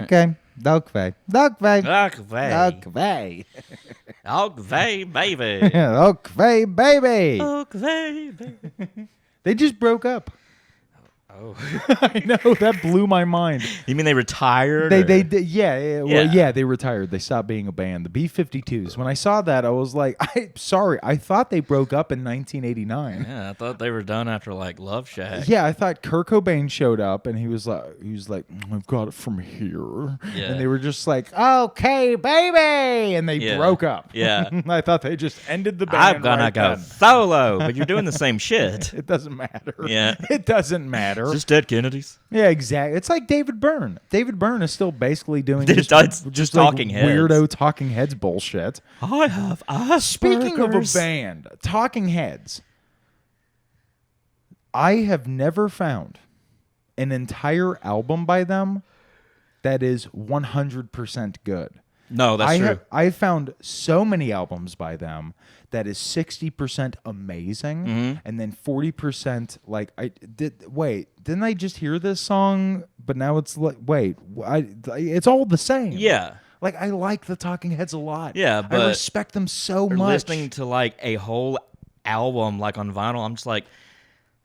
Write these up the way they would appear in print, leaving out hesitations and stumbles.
Okay. Okay, Okay. okay, Okay, baby. okay, baby. Okay, baby. They just broke up. Oh. I know, that blew my mind. You mean they retired? They did, yeah. Well, Yeah. yeah, they retired. They stopped being a band. The B-52s. When I saw that, I was like, I thought they broke up in 1989. Yeah, I thought they were done after like Love Shack. Yeah, I thought Kurt Cobain showed up and he was like, I've got it from here. Yeah. And they were just like, okay, baby, and they broke up. Yeah. I thought they just ended the band. I'm gonna right go then. solo, but you're doing the same shit. It doesn't matter. Yeah. It doesn't matter. Just dead Kennedys. Yeah, exactly. It's like David Byrne. David Byrne is still basically doing It's just Talking like Heads. weirdo Talking Heads bullshit. I have Asperger's. Speaking of a band, Talking Heads, I have never found an entire album by them that is 100% good. No, that's true. I found so many albums by them that is 60% amazing, and then 40% like didn't I just hear this song? But now it's like it's all the same. Yeah. Like I like the Talking Heads a lot. Yeah, but I respect them so much. listening to like a whole album like on vinyl, I'm just like,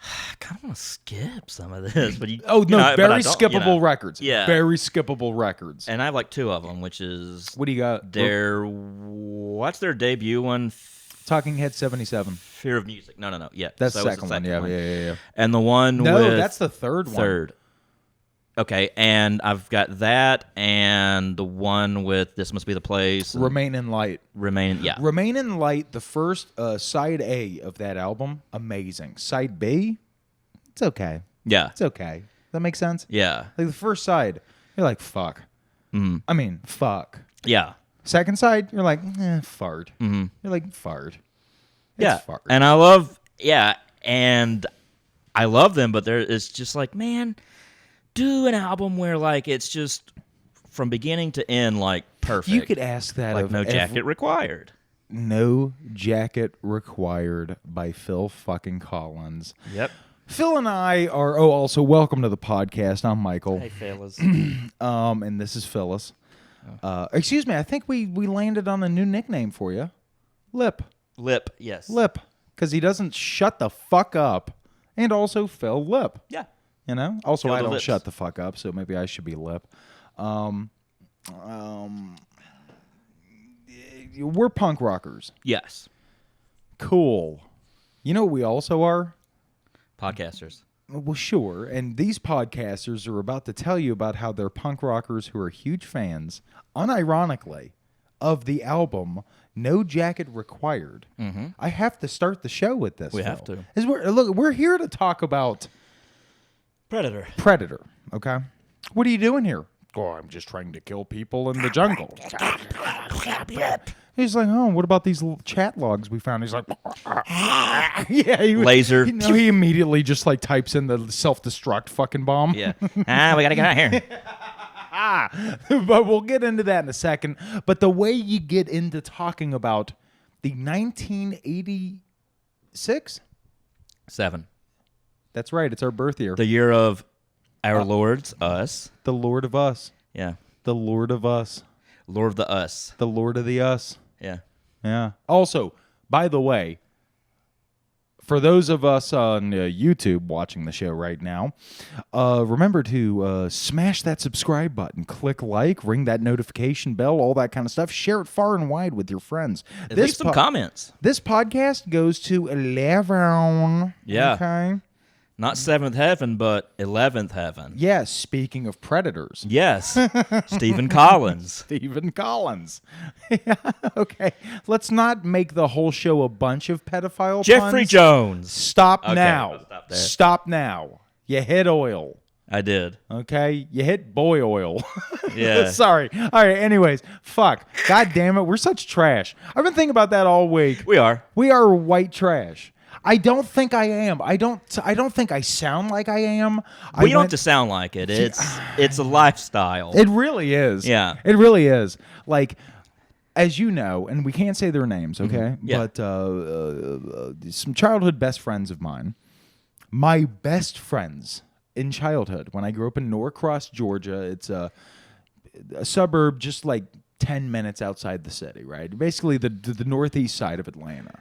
I kind of want to skip some of this. But very skippable records. Yeah. Very skippable records. And I have like two of them, which is What do you got? what's their debut one? Talking Heads 77. Fear of Music. No. Yeah, That's so the it's second one. Yeah. And the one No, with that's the third one. third. Okay, and I've got that and the one with This Must Be the Place. Remain in Light. Remain in Light, the first side A of that album, amazing. Side B, it's okay. Yeah. It's okay. That makes sense? Yeah. Like the first side, you're like, fuck. I mean, fuck. Yeah. Second side, you're like, fart. You're like, fart. It's fart. And I love them, but it's just like, man, do an album where like it's just from beginning to end like perfect. You could ask that like of No Jacket Required. No Jacket Required by Phil fucking Collins. Yep. Phil and I are, also welcome to the podcast. I'm Michael. Hey, fellas. And this is Phyllis. Excuse me, I think we landed on a new nickname for you. Lip. Yes. Lip. Because he doesn't shut the fuck up. And also Phil Lip. Yeah. You know? Also, Phil I the don't Lips. shut the fuck up, so maybe I should be Lip. We're punk rockers. Yes. Cool. You know what we also are? Podcasters. Well, sure. And these podcasters are about to tell you about how they're punk rockers who are huge fans, unironically, of the album No Jacket Required. I have to start the show with this. We Phil. have to. We're here to talk about Predator, okay? What are you doing here? Oh, I'm just trying to kill people in the jungle. He's like, oh, what about these little chat logs we found? He's like, yeah, Laser. He immediately just like types in the self-destruct fucking bomb. Yeah. We gotta get out of here. But we'll get into that in a second. But the way you get into talking about the 1986? 7. That's right. It's our birth year. The year of our Lord's us. The Lord of Us. Yeah. The Lord of Us. Lord of the us. The Lord of the Us. Yeah. Yeah. Also, by the way, for those of us on YouTube watching the show right now, remember to smash that subscribe button, click like, ring that notification bell, all that kind of stuff. Share it far and wide with your friends. Leave some comments. This podcast goes to 11. Yeah. Okay. Not 7th heaven, but 11th heaven. Yes. Speaking of predators. Yes. Stephen Collins. Stephen Collins. Yeah, okay. Let's not make the whole show a bunch of pedophile Jeffrey puns. Jones. Stop Okay, now. I'll stop there. Stop now. You hit oil. I did. Okay? You hit boy oil. Yeah. Sorry. All right, anyways. Fuck. God damn it. We're such trash. I've been thinking about that all week. We are. We are white trash. I don't think I am. I don't think I sound like I am. Well, you don't have to sound like it. It's a lifestyle. It really is. Yeah. It really is. Like, as you know, and we can't say their names, okay? Yeah. But some childhood best friends of mine, my best friends in childhood, when I grew up in Norcross, Georgia, it's a suburb just like 10 minutes outside the city, right? Basically the northeast side of Atlanta.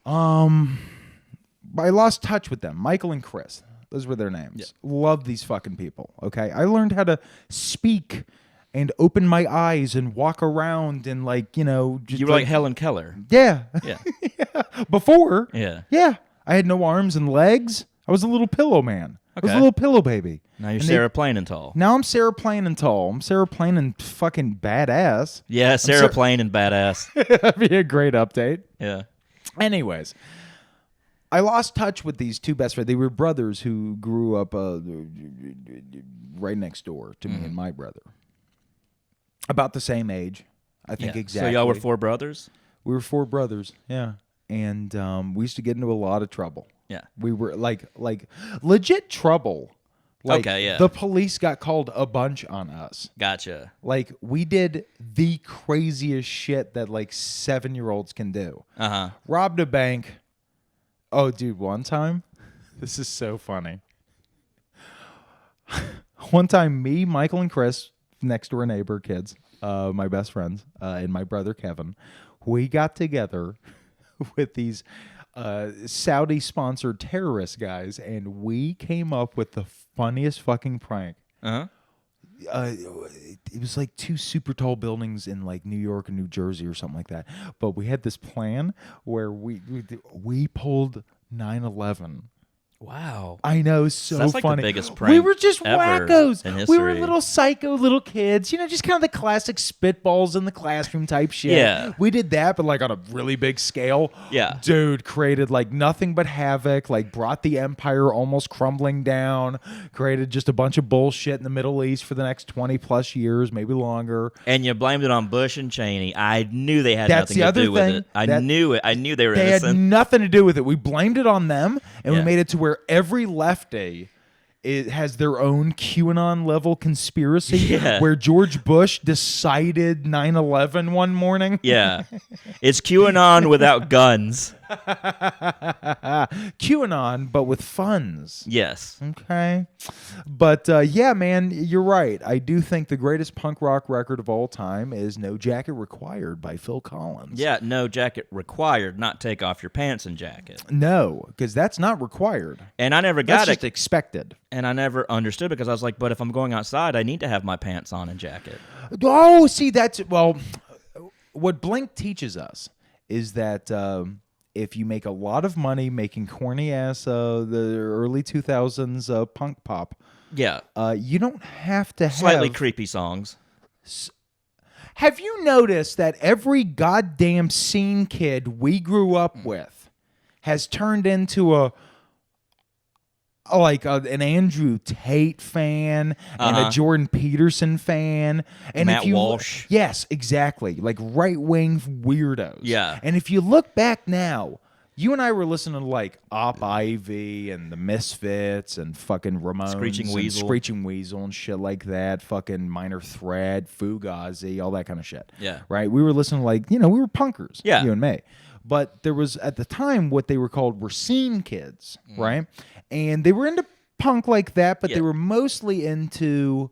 I lost touch with them. Michael and Chris. Those were their names. Yeah. Love these fucking people, okay? I learned how to speak and open my eyes and walk around and like, just You were like Helen Keller. Yeah. Yeah. Yeah. Before. Yeah. Yeah. I had no arms and legs. I was a little pillow man. I was a Okay. little pillow baby. Now you're And Sarah Plain and tall. Now I'm Sarah Plain and tall. I'm Sarah Plain and fucking badass. Yeah, Sarah Plain and badass. That'd be a great update. Yeah. Anyways, I lost touch with these two best friends. They were brothers who grew up right next door to me and my brother. About the same age, I think exactly. So y'all were 4 brothers? We were 4 brothers, yeah. And we used to get into a lot of trouble. Yeah. We were like legit trouble. Like, Okay, yeah. The police got called a bunch on us. Gotcha. Like, we did the craziest shit that, like, 7-year-olds can do. Uh-huh. Robbed a bank. Oh, dude, one time, this is so funny. One time, me, Michael, and Chris, next door neighbor kids, my best friends, and my brother Kevin, we got together with these Saudi-sponsored terrorist guys, and we came up with the funniest fucking prank. Uh-huh. It was like 2 super tall buildings in like New York and New Jersey or something like that. But we had this plan where we pulled 9/11. Wow. I know, so That's like funny. the biggest prank We were just ever wackos. in We were history. little psycho little kids, just kind of the classic spitballs in the classroom type shit. Yeah. We did that, but like on a really big scale. Yeah. Dude, created like nothing but havoc, like brought the empire almost crumbling down, created just a bunch of bullshit in the Middle East for the next 20 plus years, maybe longer. And you blamed it on Bush and Cheney. I knew they had That's nothing the to other do with thing. it. I knew it. I knew they were They had innocent. nothing to do with it. We blamed it on them, and we Yeah. made it to where every lefty it has their own QAnon level conspiracy Yeah. where George Bush decided 9/11 one morning. Yeah. It's QAnon without guns. QAnon, but with funds. Yes. Okay. But yeah, man, you're right. I do think the greatest punk rock record of all time is No Jacket Required by Phil Collins. Yeah, no jacket required, not take off your pants and jacket. No, because that's not required. And I never That's got just it. expected. And I never understood because I was like, but if I'm going outside, I need to have my pants on and jacket. Oh, see, well, what Blink teaches us is that if you make a lot of money making corny ass the early 2000s punk pop, Yeah. you don't have to Slightly have. creepy songs. Have you noticed that every goddamn scene kid we grew up with has turned into an Andrew Tate fan and a Jordan Peterson fan and Matt if you Walsh. Yes, exactly. Like right-wing weirdos. Yeah. And if you look back now, you and I were listening to like Op Ivy and the Misfits and fucking Ramones Screeching and Weasel. Screeching Weasel and shit like that, fucking Minor Threat, Fugazi, all that kind of shit. Yeah. Right? We were listening to like, we were punkers, Yeah. you and me. But there was, at the time, what they were called were scene kids, right? And they were into punk like that, but Yeah. they were mostly into,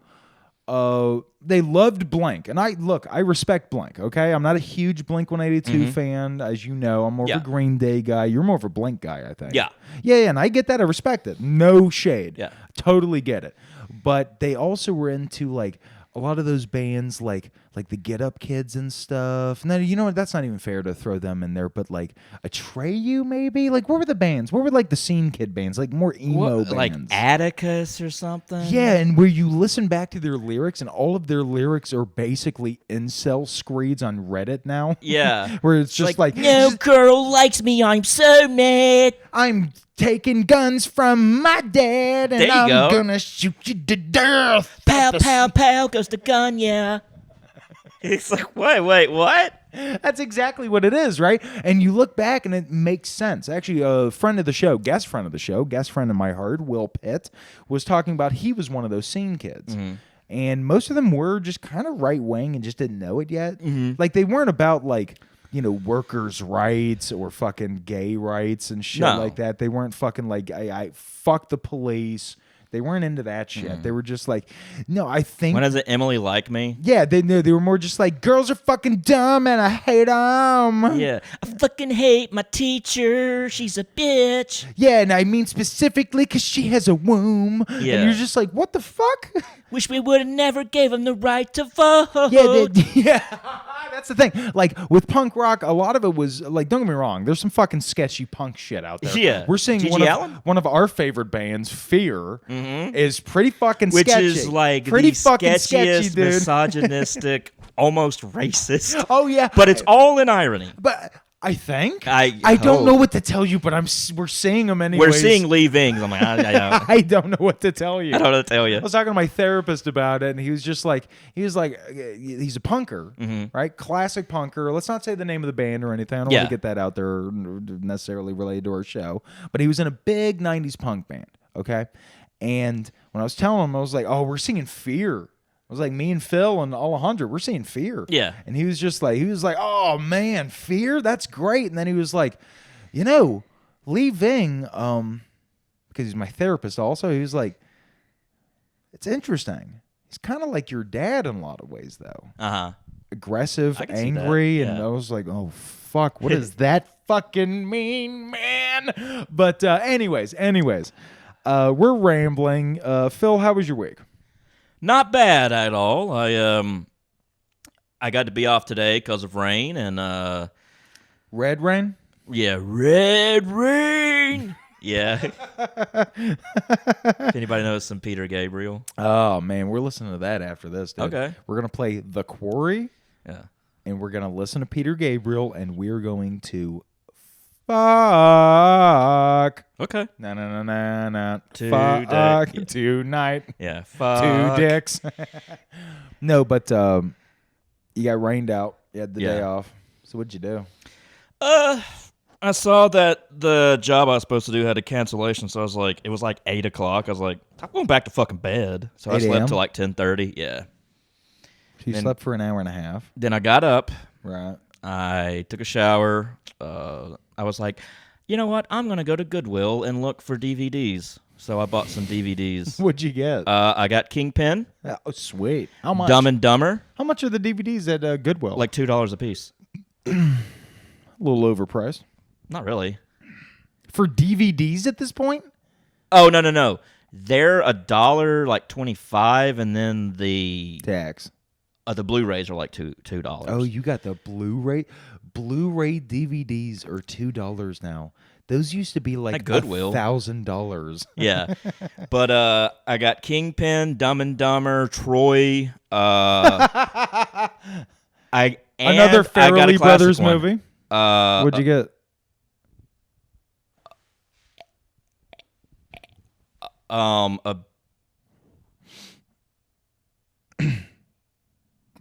they loved Blink. And I respect Blink, okay? I'm not a huge Blink-182 fan, as you know. I'm more Yeah. of a Green Day guy. You're more of a Blink guy, I think. Yeah. Yeah, and I get that. I respect it. No shade. Yeah. Totally get it. But they also were into, like, a lot of those bands like the Get Up Kids and stuff. Now, you know what? That's not even fair to throw them in there, but like Atreyu maybe? Like, what were the bands? What were like the scene kid bands? Like more emo bands. Like Atticus or something? Yeah, and where you listen back to their lyrics and all of their lyrics are basically incel screeds on Reddit now. Yeah. Where it's just like no girl likes me, I'm so mad. I'm taking guns from my dad and There you I'm go. gonna shoot you to death. Pow, pow, pow goes the gun, yeah. It's like, wait, what? That's exactly what it is, right? And you look back and it makes sense. Actually, a friend of the show, guest friend in my heart, Will Pitt, was talking about he was one of those scene kids. And most of them were just kind of right-wing and just didn't know it yet. Like, they weren't about, like, workers' rights or fucking gay rights and shit No. like that. They weren't fucking like, I fuck the police. They weren't into that shit. They were just like, no, I think. When is it Emily Like Me? Yeah, they were more just like, girls are fucking dumb and I hate them. Yeah. I fucking hate my teacher. She's a bitch. Yeah, and I mean specifically because she has a womb. Yeah. And you're just like, what the fuck? Wish we would have never gave him the right to vote. Yeah, that's the thing. Like with punk rock, a lot of it was like, don't get me wrong, there's some fucking sketchy punk shit out there. Yeah. We're seeing G.G. Allen? one of our favorite bands, Fear, is pretty fucking Which sketchy. is like pretty the fucking sketchiest, sketchy, dude. misogynistic, almost racist. Oh yeah, But it's all in irony. But I think I don't hope. know what to tell you, but we're seeing them anyways. We're seeing Lee Vings. I'm like, I I don't know what to tell you. don't know what to tell you. I was talking to my therapist about it, and he was like, he's a punker, right? Classic punker. Let's not say the name of the band or anything. I don't want to get that out there necessarily related to our show. But he was in a big 90s punk band, okay? And when I was telling him, I was like, oh, we're singing Fear. I was like, me and Phil and Alejandro, we're seeing Fear. Yeah. And he was like, oh man, Fear? That's great. And then he was like, Lee Ving, because he's my therapist also, he was like, it's interesting. He's kind of like your dad in a lot of ways, though. Uh-huh. Aggressive, I can see angry, that, and yeah. I was like, oh fuck, what does that fucking mean, man? But anyways, we're rambling. Phil, how was your week? Not bad at all. I got to be off today because of rain and Red rain? yeah, red rain. Yeah. If anybody knows some Peter Gabriel. Oh man, we're listening to that after this, dude. Okay. We're gonna play The Quarry, Yeah. and we're gonna listen to Peter Gabriel, and we're going to fuck. Okay. No. Today. Fuck tonight. Yeah. Fuck. Two dicks. No, but you got rained out. You had the day Yeah. off. So what'd you do? I saw that the job I was supposed to do had a cancellation, so I was like, it was like 8 o'clock. I was like, I'm going back to fucking bed. So I 8 slept a.m.? till like 10:30. Yeah. You slept for an hour and a half. Then I got up. Right. I took a shower. I was like, you know what? I'm going to go to Goodwill and look for DVDs. So I bought some DVDs. What'd you get? I got Kingpin, Oh, sweet. How much? Dumb and Dumber, How much are the DVDs at Goodwill? like $2 a piece. a little overpriced. Not really. For DVDs at this point? Oh, no. They're $1, like 25, and then the Tax. Blu-rays are like $2. Oh, you got the Blu-ray? Blu-ray DVDs are $2 now. Those used to be like At Goodwill. $1,000. Yeah. But I got Kingpin, Dumb and Dumber, Troy. Another Farrelly Brothers movie. What'd you get?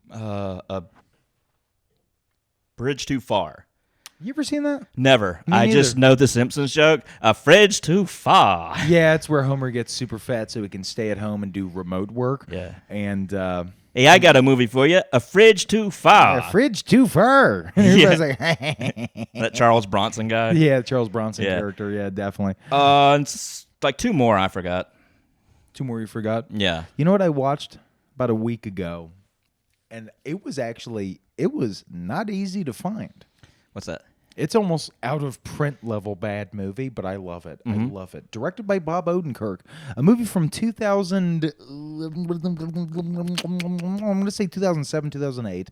A Bridge Too Far. You ever seen that? Never. Me I neither. just know the Simpsons joke. A fridge too far. Yeah, it's where Homer gets super fat so he can stay at home and do remote work. Yeah. And Hey, I got a movie for you. A fridge too far. a fridge too far. And everybody's like, That Charles Bronson guy. yeah, Charles Bronson Yeah. character. Yeah, definitely. And like two more I forgot. Two more you forgot? Yeah. You know what I watched about a week ago? And it was not easy to find. What's that? It's almost out of print level bad movie, but I love it. I love it. Directed by Bob Odenkirk. A movie from 2000, I'm going to say 2007, 2008.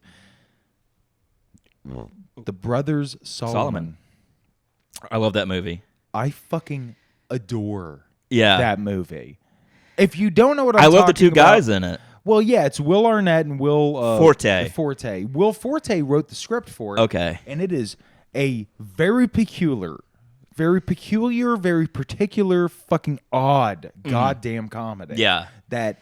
The Brothers Solomon. I love that movie. I fucking adore Yeah. that movie. If you don't know what I'm I talking love the two about, guys in it. Well, yeah, it's Will Arnett and Will Forte. Will Forte wrote the script for it. Okay. And it is a very peculiar, very particular, fucking odd goddamn comedy. Yeah. That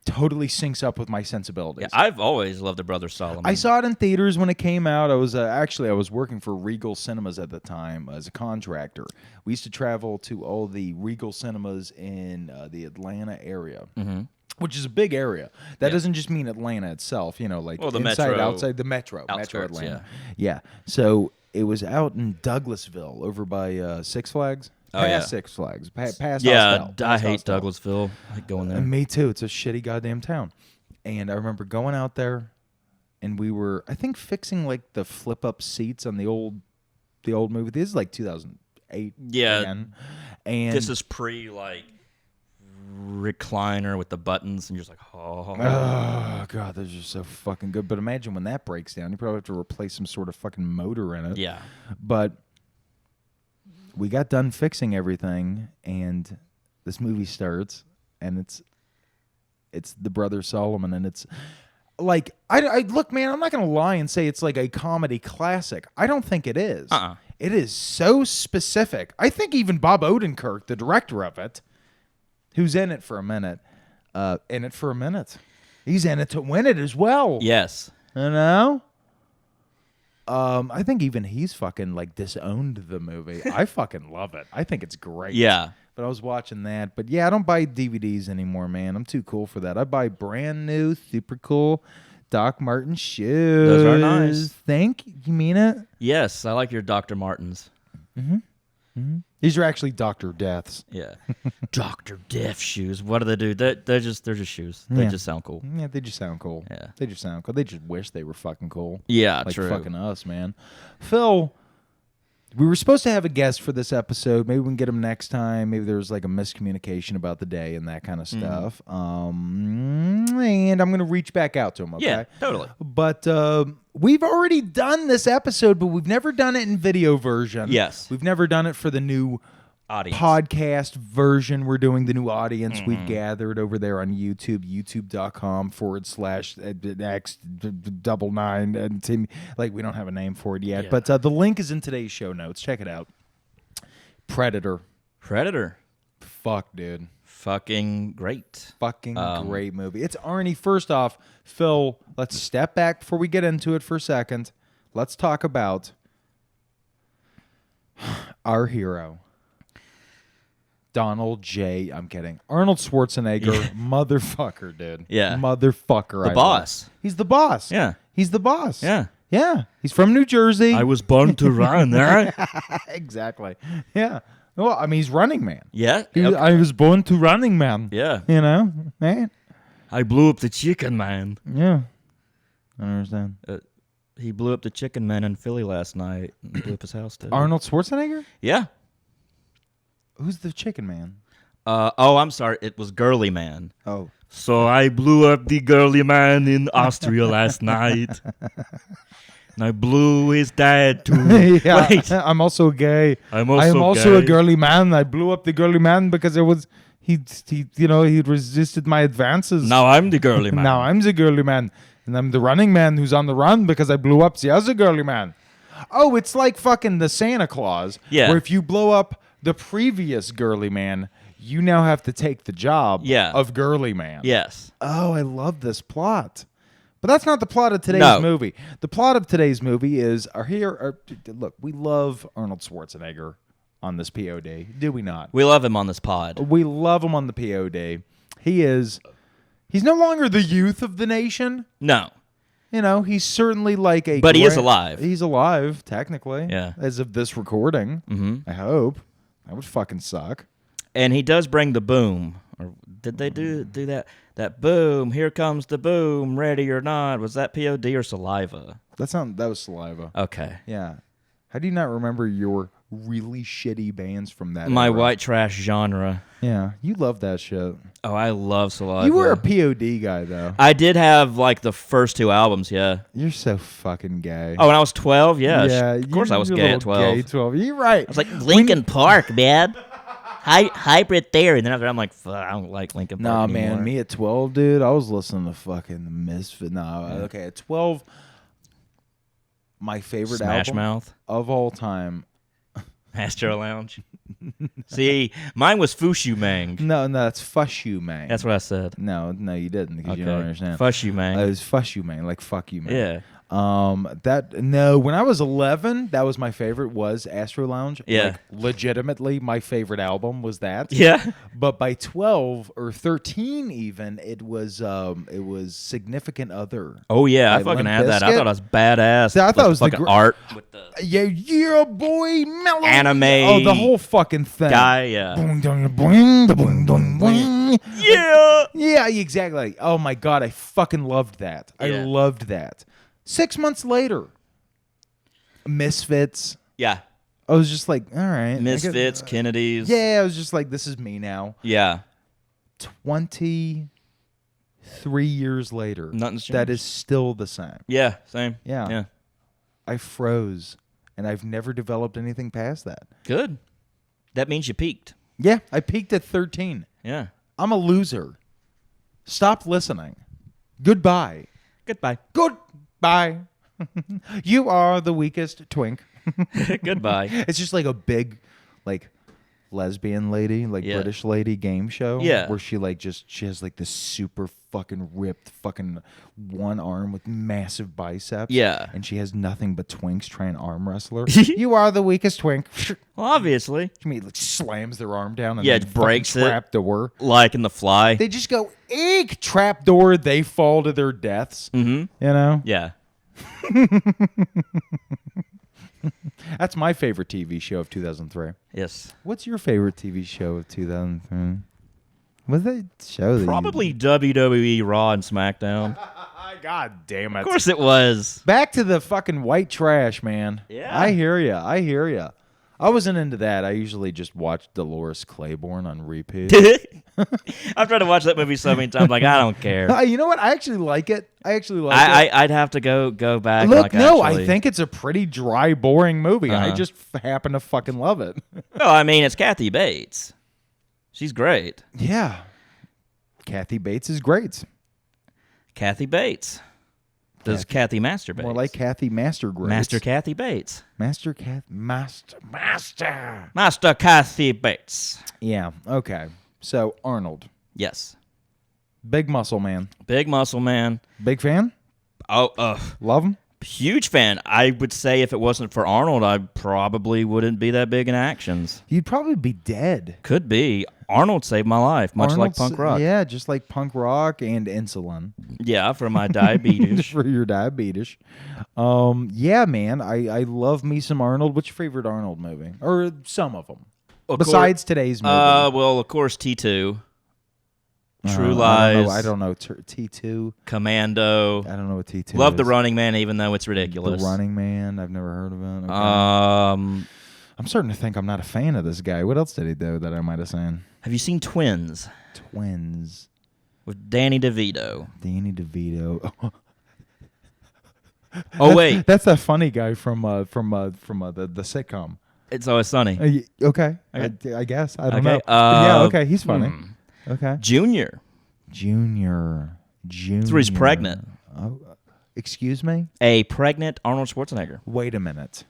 totally syncs up with my sensibilities. Yeah, I've always loved the Brothers Solomon. I saw it in theaters when it came out. I was I was working for Regal Cinemas at the time as a contractor. We used to travel to all the Regal Cinemas in the Atlanta area. Mm-hmm. Which is a big area. That doesn't just mean Atlanta itself, like Well, the inside, metro outside, the metro outskirts, Atlanta. Yeah. So it was out in Douglasville over by Six Flags. Oh, yeah. Six Flags. Past Yeah, Hostel. I Past hate Hostel. Douglasville. I hate going there. And me too. It's a shitty goddamn town. And I remember going out there, and we were, I think, fixing like the flip up seats on the old movie. This is like 2008. Yeah. Again. And This is recliner with the buttons, and you're just like, oh god, those are so fucking good. But imagine when that breaks down, you probably have to replace some sort of fucking motor in it. yeah. But we got done fixing everything, and this movie starts, and it's the Brother Solomon, and it's like I look, man, I'm not gonna lie and say it's like a comedy classic. I don't think it is. It is so specific. I think even Bob Odenkirk, the director of it, who's in it for a minute, he's in it to win it as well. Yes. You know? I think even he's fucking like disowned the movie. I fucking love it. I think it's great. Yeah. But I was watching that. But yeah, I don't buy DVDs anymore, man. I'm too cool for that. I buy brand new, super cool Doc Martin shoes. Those are nice. Think? You mean it? Yes, I like your Dr. Martens. These are actually Dr. Deaths. Yeah. Dr. Death shoes. What do they do? They're just shoes. They Yeah. just sound cool. Yeah, they just sound cool. Yeah. They just sound cool. They just wish they were fucking cool. Yeah, Like true. fucking us, man. Phil, we were supposed to have a guest for this episode. Maybe we can get him next time. Maybe there was like a miscommunication about the day and that kind of stuff. And I'm going to reach back out to him, okay? Yeah, totally. But we've already done this episode, but we've never done it in video version. Yes. We've never done it for the new Audience. podcast version. We're doing the new audience we've gathered over there on YouTube, youtube.com/X99. And Tim, like, we don't have a name for it yet, Yeah. but the link is in today's show notes. Check it out. Predator. Fuck, dude. Fucking great. Fucking great movie. It's Arnie. First off, Phil, let's step back before we get into it for a second. Let's talk about our hero. I'm kidding. Arnold Schwarzenegger, motherfucker, dude. Yeah. Motherfucker. The boss. He's the boss. Yeah. He's the boss. Yeah. Yeah. He's from New Jersey. I was born to run, right? Exactly. Yeah. Well, I mean, he's Running Man. Yeah. I was born to Running Man. Yeah. You know? Man. I blew up the chicken man. Yeah. I don't understand. He blew up the chicken man in Philly last night. And blew up his house, too. Arnold Schwarzenegger? Yeah. Who's the chicken man? I'm sorry. It was Girly Man. Oh. So I blew up the Girly Man in Austria last night. And I blew his dad, too. Yeah, Wait. I'm also gay. I'm I am also a gay. girly man. I blew up the girly man because he he resisted my advances. Now I'm the Girly Man. Now I'm the girly man. And I'm the running man who's on the run because I blew up the other girly man. Oh, it's like fucking the Santa Claus. Yeah. Where if you blow up the previous girly man, you now have to take the job of girly man. Yes. Oh, I love this plot. But that's not the plot of today's movie. The plot of today's movie is look, we love Arnold Schwarzenegger on this POD. Do we not? We love him on this pod. We love him on the POD. He's no longer the youth of the nation. No. You know, he's certainly like a... But he is alive. He's alive, technically. Yeah. As of this recording. Mm-hmm. I hope. That would fucking suck. And he does bring the boom. Or did they do that? That boom, here comes the boom, ready or not. Was that POD or saliva? That was saliva. Okay. Yeah. How do you not remember your really shitty bands from that My era? white trash genre. Yeah. You love that shit. Oh, I love saliva. You were a POD guy, though. I did have like the first two albums, yeah. You're so fucking gay. Oh, when I was 12? Yeah. Yeah. Of course I was you're gay a at little 12. Gay 12. You're right. I was like, Linkin Park, man. Hybrid theory. And then after I'm like, fuck, I don't like Linkin Park Nah, anymore. man. Me at 12, dude, I was listening to fucking Misfit. Okay. At 12, my favorite Smash album Mouth. of all time. Astro Lounge. See, mine was Fushu Mang. No, that's Fush You Man. That's what I said. No, you didn't because you don't understand. Fush You Mang. It was Fush You Man, like fuck you, man. Yeah. When I was 11, that was my favorite, was Astro Lounge. Yeah. Like, legitimately, my favorite album was that. Yeah. But by 12 or 13 even, it was Significant Other. Oh yeah, I by fucking Limp had that. I Bizkit. thought it was badass. See, I thought it was the fucking art with the Yeah, boy, mellow. Anime Oh, the whole fucking thing. guy. Yeah. Boing, dong, boing, da, boing, dong, boing. Yeah. Yeah, exactly. Oh my god, I fucking loved that. I Yeah. loved that. 6 months later, Misfits. Yeah. I was just like, all right. Misfits, Kennedys. Yeah, I was just like, this is me now. Yeah. 23 years later, Nothing's changed. that is still the same. Yeah. Same. Yeah. Yeah. I froze, and I've never developed anything past that. Good. That means you peaked. Yeah, I peaked at 13. Yeah. I'm a loser. Stop listening. Goodbye. Goodbye. Goodbye. You are the weakest twink. Goodbye. It's just like a big, like, lesbian lady, like Yeah. British lady game show. Yeah. Where she has like this super fucking ripped fucking one arm with massive biceps. Yeah. And she has nothing but twinks trying to arm wrestle her. You are the weakest twink. Well, obviously. She like slams their arm down and Yeah, then it breaks fucking it. trap door. Like in The Fly. They just go, eek, trap door. They fall to their deaths. Mm-hmm. You know? Yeah. That's my favorite TV show of 2003. Yes. What's your favorite TV show of 2003? What's that show? That Probably WWE Raw and SmackDown. God damn it. Of course it was. Back to the fucking white trash, man. Yeah. I hear ya. I wasn't into that. I usually just watched Dolores Claiborne on repeat. I've tried to watch that movie so many times. Like, I don't care. You know what? I actually like it. it. I'd have to go back. Look, and like, no, actually. I think it's a pretty dry, boring movie. I Uh-huh. just happen to fucking love it. No, I mean, it's Kathy Bates. She's great. Yeah. Kathy Bates is great. Kathy Bates. Does Kathy masturbate? More like Kathy Master Grace. Master Kathy Bates. Master. Master Kathy Bates. Yeah, okay. So, Arnold. Yes. Big muscle man. Big muscle man. Big fan? Oh, Love him? huge fan. I would say if it wasn't for Arnold, I probably wouldn't be that big in actions. You'd probably be dead. Could be. Arnold saved my life, much like Arnold's- punk rock. Yeah, just like punk rock and insulin. Yeah, for my diabetes. For your diabetes. Yeah, man. I love me some Arnold. What's your favorite Arnold movie? Or some of them. Besides today's movie. Well, of course, T2. True Lies. I don't know. T2. Commando. I don't know what T2 Love is. The Running Man, even though it's ridiculous. The Running Man. I've never heard of it. Okay. Um, I'm starting to think I'm not a fan of this guy. What else did he do that I might have seen? have you seen Twins Twins. with Danny DeVito? Danny DeVito. Oh wait, That's that funny guy from the sitcom. It's Always Sunny. Okay. Okay. I guess. I don't Okay, know. Yeah, okay. He's funny. Okay. Junior. Junior. That's where he's pregnant. Oh, excuse me? A pregnant Arnold Schwarzenegger. Wait a minute.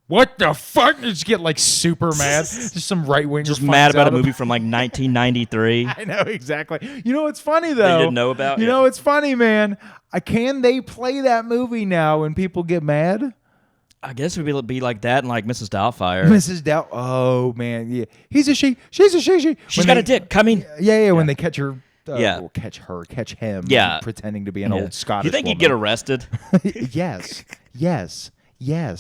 What the fuck? Just get like super mad. Just some right winger. Just mad about a movie from like 1993. I know exactly. You know what's funny though? didn't know about? You Yeah. know what's funny, man? Can they play that movie now when people get mad? I guess it would be like that and like Mrs. Doubtfire. Mrs. Doubt. Oh man, yeah. He's a she. She's a she. She's got a dick coming. Yeah. When they catch her. Yeah. Catch him. Yeah. Pretending to be an Yeah. old Scottish. You think he'd get arrested? Yes.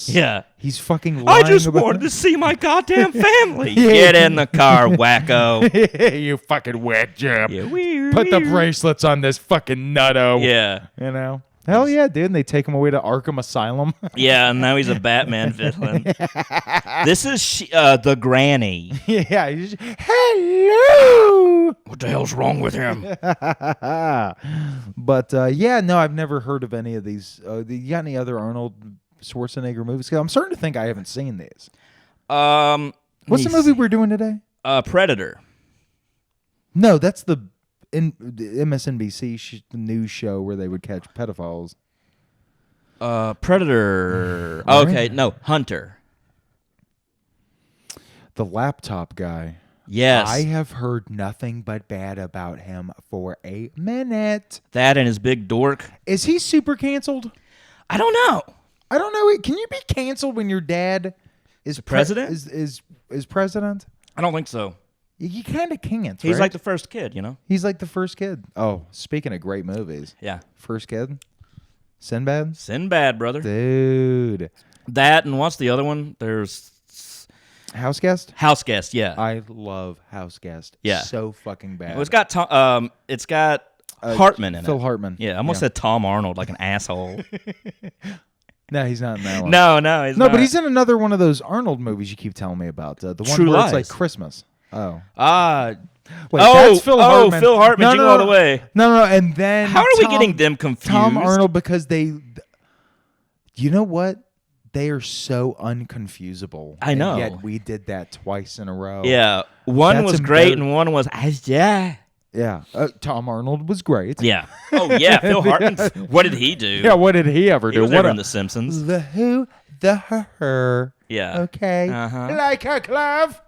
Yeah. He's fucking I lying just about wanted to see my goddamn family. Yeah. Get in the car, wacko. You fucking whack job. Yeah, weird. Put the bracelets on this fucking nutto. Yeah. You know? Hell yeah, dude. And they take him away to Arkham Asylum. Yeah, and now he's a Batman villain. This is the granny. Yeah. He's just, hello. What the hell's wrong with him? But yeah, no, I've never heard of any of these. You got any other Arnold Schwarzenegger movies? 'Cause I'm starting to think I haven't seen these. What's the movie we're doing today? Predator. No, that's the MSNBC news show where they would catch pedophiles. Predator. Right. Okay, no, Hunter. The laptop guy. Yes. I have heard nothing but bad about him for a minute. That and his big dork. Is he super canceled? I don't know. I don't know. Can you be canceled when your dad is president? Is president? I don't think so. You kind of can't. He's right? like the first kid, you know? He's like the first kid. Oh, speaking of great movies. Yeah. First kid? Sinbad? Sinbad, brother. Dude. That and what's the other one? There's House Guest? House Guest, yeah. I love House Guest. Yeah. So fucking bad. It's got Hartman in it. Phil Hartman. Yeah, I almost said Tom Arnold like an asshole. No, he's not in that one. No, he's not. But he's in another one of those Arnold movies you keep telling me about. The one True where Lies. it's like Christmas. Oh. Wait, that's Phil Hartman. Phil Hartman, Jingle All the Way. No, and then How are we getting them confused? Tom Arnold, because you know what? They are so unconfusable. I know. And yet we did that twice in a row. Yeah, one That's was great and one was yeah. Yeah, Tom Arnold was great. Yeah. Oh yeah, Phil Hartman. What did he do? Yeah, what did he ever do? He was never in The Simpsons. The who, the her. Yeah. Okay. Uh-huh. Like a glove.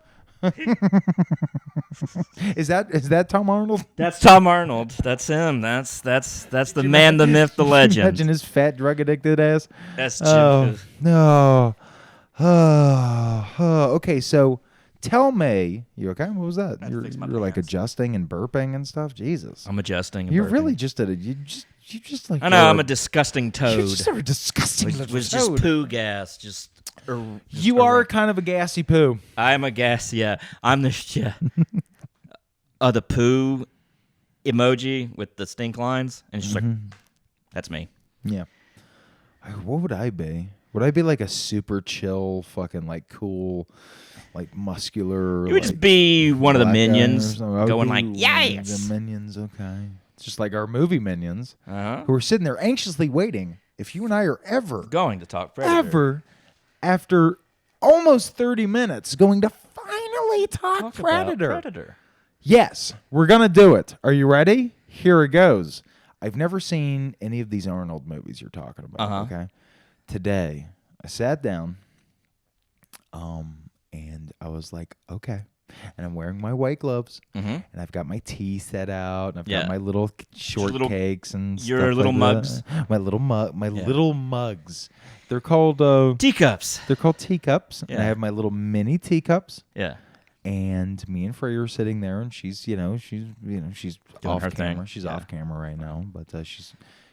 Is that Tom Arnold? That's Tom Arnold. That's him. That's the man, the myth, the legend. Imagine his fat, drug addicted ass. That's Jim. Oh no. Okay, so tell me, you okay? What was that? You're like adjusting and burping and stuff. Jesus, I'm adjusting. And you're burping. really just you just like. I know. I'm a disgusting toad. You're just a disgusting little was toad. just poo gas. You are kind of a gassy poo. I'm a gas. Yeah, I'm the the poo emoji with the stink lines, and it's just like, that's me. Yeah. What would I be? Would I be like a super chill, fucking like cool, like muscular? You would just be one of the minions going like, yes. yes. The minions, okay. It's just like our movie minions Uh-huh. who are sitting there anxiously waiting. If you and I are ever Going to talk Predator. after almost 30 minutes, going to finally talk Predator. About Predator. Yes, we're going to do it. Are you ready? Here it goes. I've never seen any of these Arnold movies you're talking about, okay? Today, I sat down, and I was like, okay. And I'm wearing my white gloves, and I've got my tea set out, and I've got my little shortcakes and your stuff little like mugs. That. My little mugs. They're called Teacups. They're called teacups. Yeah. And I have my little mini teacups. Yeah. And me and Freya are sitting there, and she's doing off her camera. thing. She's off camera right now, but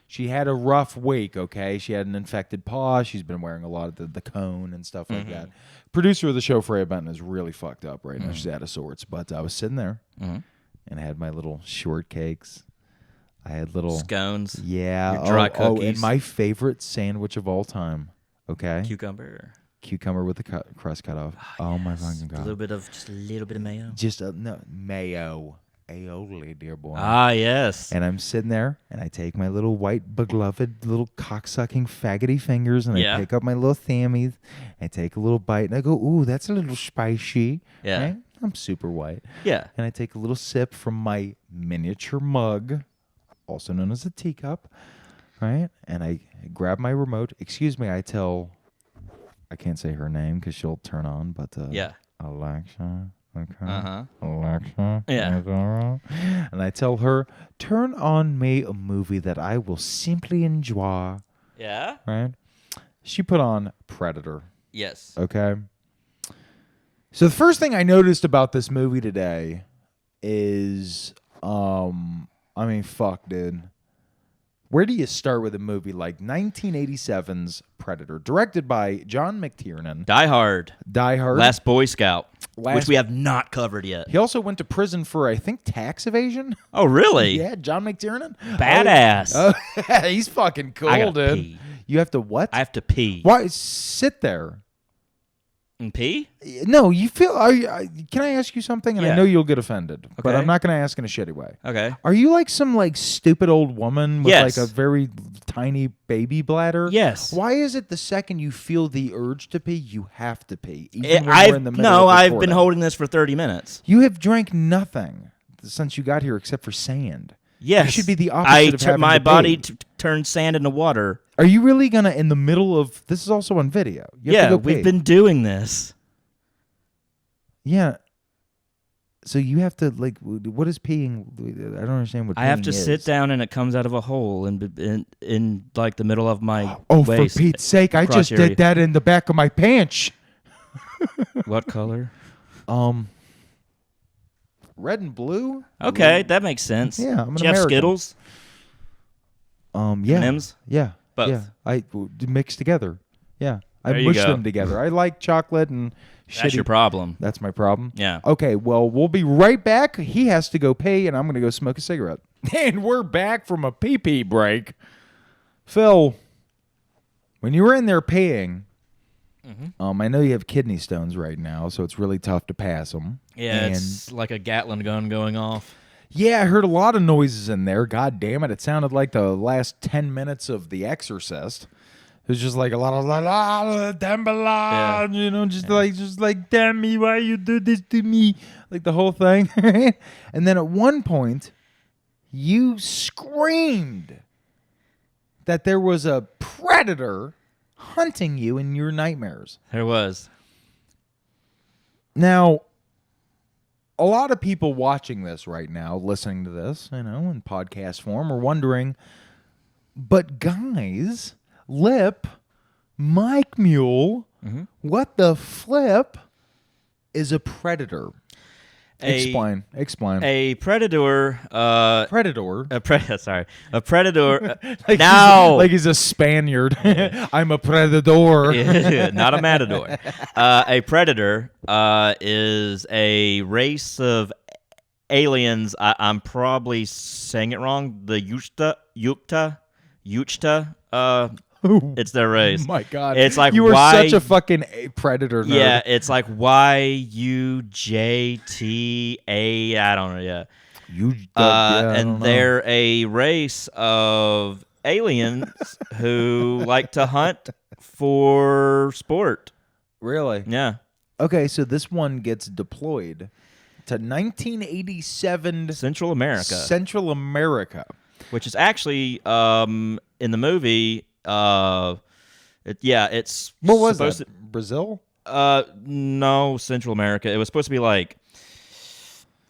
she had a rough week. Okay, she had an infected paw. She's been wearing a lot of the cone and stuff like that. Producer of the show, Freya Benton, is really fucked up right now. She's out of sorts. But I was sitting there, and I had my little shortcakes. I had little scones. Yeah, your dry cookies. and my favorite sandwich of all time. Okay, cucumber with the crust cut off. Oh my fucking god! Just a little bit of mayo. Mayo, aioli, dear boy. Ah, yes. And I'm sitting there, and I take my little white, beloved, little cocksucking, faggoty fingers, and I pick up my little thammies. I take a little bite, and I go, "Ooh, that's a little spicy." Yeah, right? I'm super white. Yeah, and I take a little sip from my miniature mug, also known as a teacup, right? And I grab my remote. Excuse me, I can't say her name because she'll turn on, but Alexa, okay, Alexa, yeah, and I tell her, turn on me a movie that I will simply enjoy. Yeah, right. She put on Predator. Yes. Okay. So the first thing I noticed about this movie today is, fuck, dude. Where do you start with a movie like 1987's Predator, directed by John McTiernan? Die Hard. Last Boy Scout, which we have not covered yet. He also went to prison for, I think, tax evasion. Oh, really? Yeah, John McTiernan. Badass. Oh, he's fucking cool, I gotta dude. pee. You have to what? I have to pee. Why? Sit there. And pee? No, you feel. Can I ask you something? And I know you'll get offended, but Okay. I'm not going to ask in a shitty way. Okay. Are you like some stupid old woman with Yes. like a very tiny baby bladder? Yes. Why is it the second you feel the urge to pee, you have to pee? Even when we're in the middle of I've recording? been holding this for 30 minutes. You have drank nothing since you got here except for sand. Yes. You should be the opposite of having my to body pee. turned sand into water. Are you really gonna in the middle of this? Is also on video. You have to go We've pee. been doing this. Yeah. So you have to like, what is peeing? I don't understand what peeing I have to is. sit down and it comes out of a hole in like the middle of my Oh, waist. for Pete's sake! I crotch just area. did that in the back of my pants. What color? Red and blue. Okay, that makes sense. Yeah, I'm an Do you have American. Skittles? Yeah, M&Ms? yeah, Both. yeah. I mix together. Yeah, I There you mush go. them together. I like chocolate and shitty. That's your problem. That's my problem. Yeah. Okay, well, we'll be right back. He has to go pee, and I'm going to go smoke a cigarette. And we're back from a pee-pee break. Phil, when you were in there peeing, I know you have kidney stones right now, so it's really tough to pass them. Yeah, And it's like a Gatling gun going off. yeah, I heard a lot of noises in there. God damn it. It sounded like the last 10 minutes of The Exorcist. It was just like a lot of Yeah. you know, just like, damn me, why you do this to me? Like the whole thing. And then at one point, you screamed that there was a predator hunting you in your nightmares. There was. Now, a lot of people watching this right now, listening to this, you know, in podcast form, are wondering, but guys, Lip, Mike Mule, what the flip is a predator? Explain. A predator. Predator. Sorry, a predator. Like now, like he's a Spaniard. I'm a predator. not a matador. A predator is a race of aliens. I'm probably saying it wrong. The Yuchta. It's their race. My God. It's like you were why, such a fucking predator nerd. Yeah, it's like YUJTA. I don't know. Yeah. And they're a race of aliens who like to hunt for sport. Really? Yeah. Okay, so this one gets deployed to 1987 Central America. Central America. Which is actually in the movie. It's What was supposed that? Brazil? No, Central America. It was supposed to be like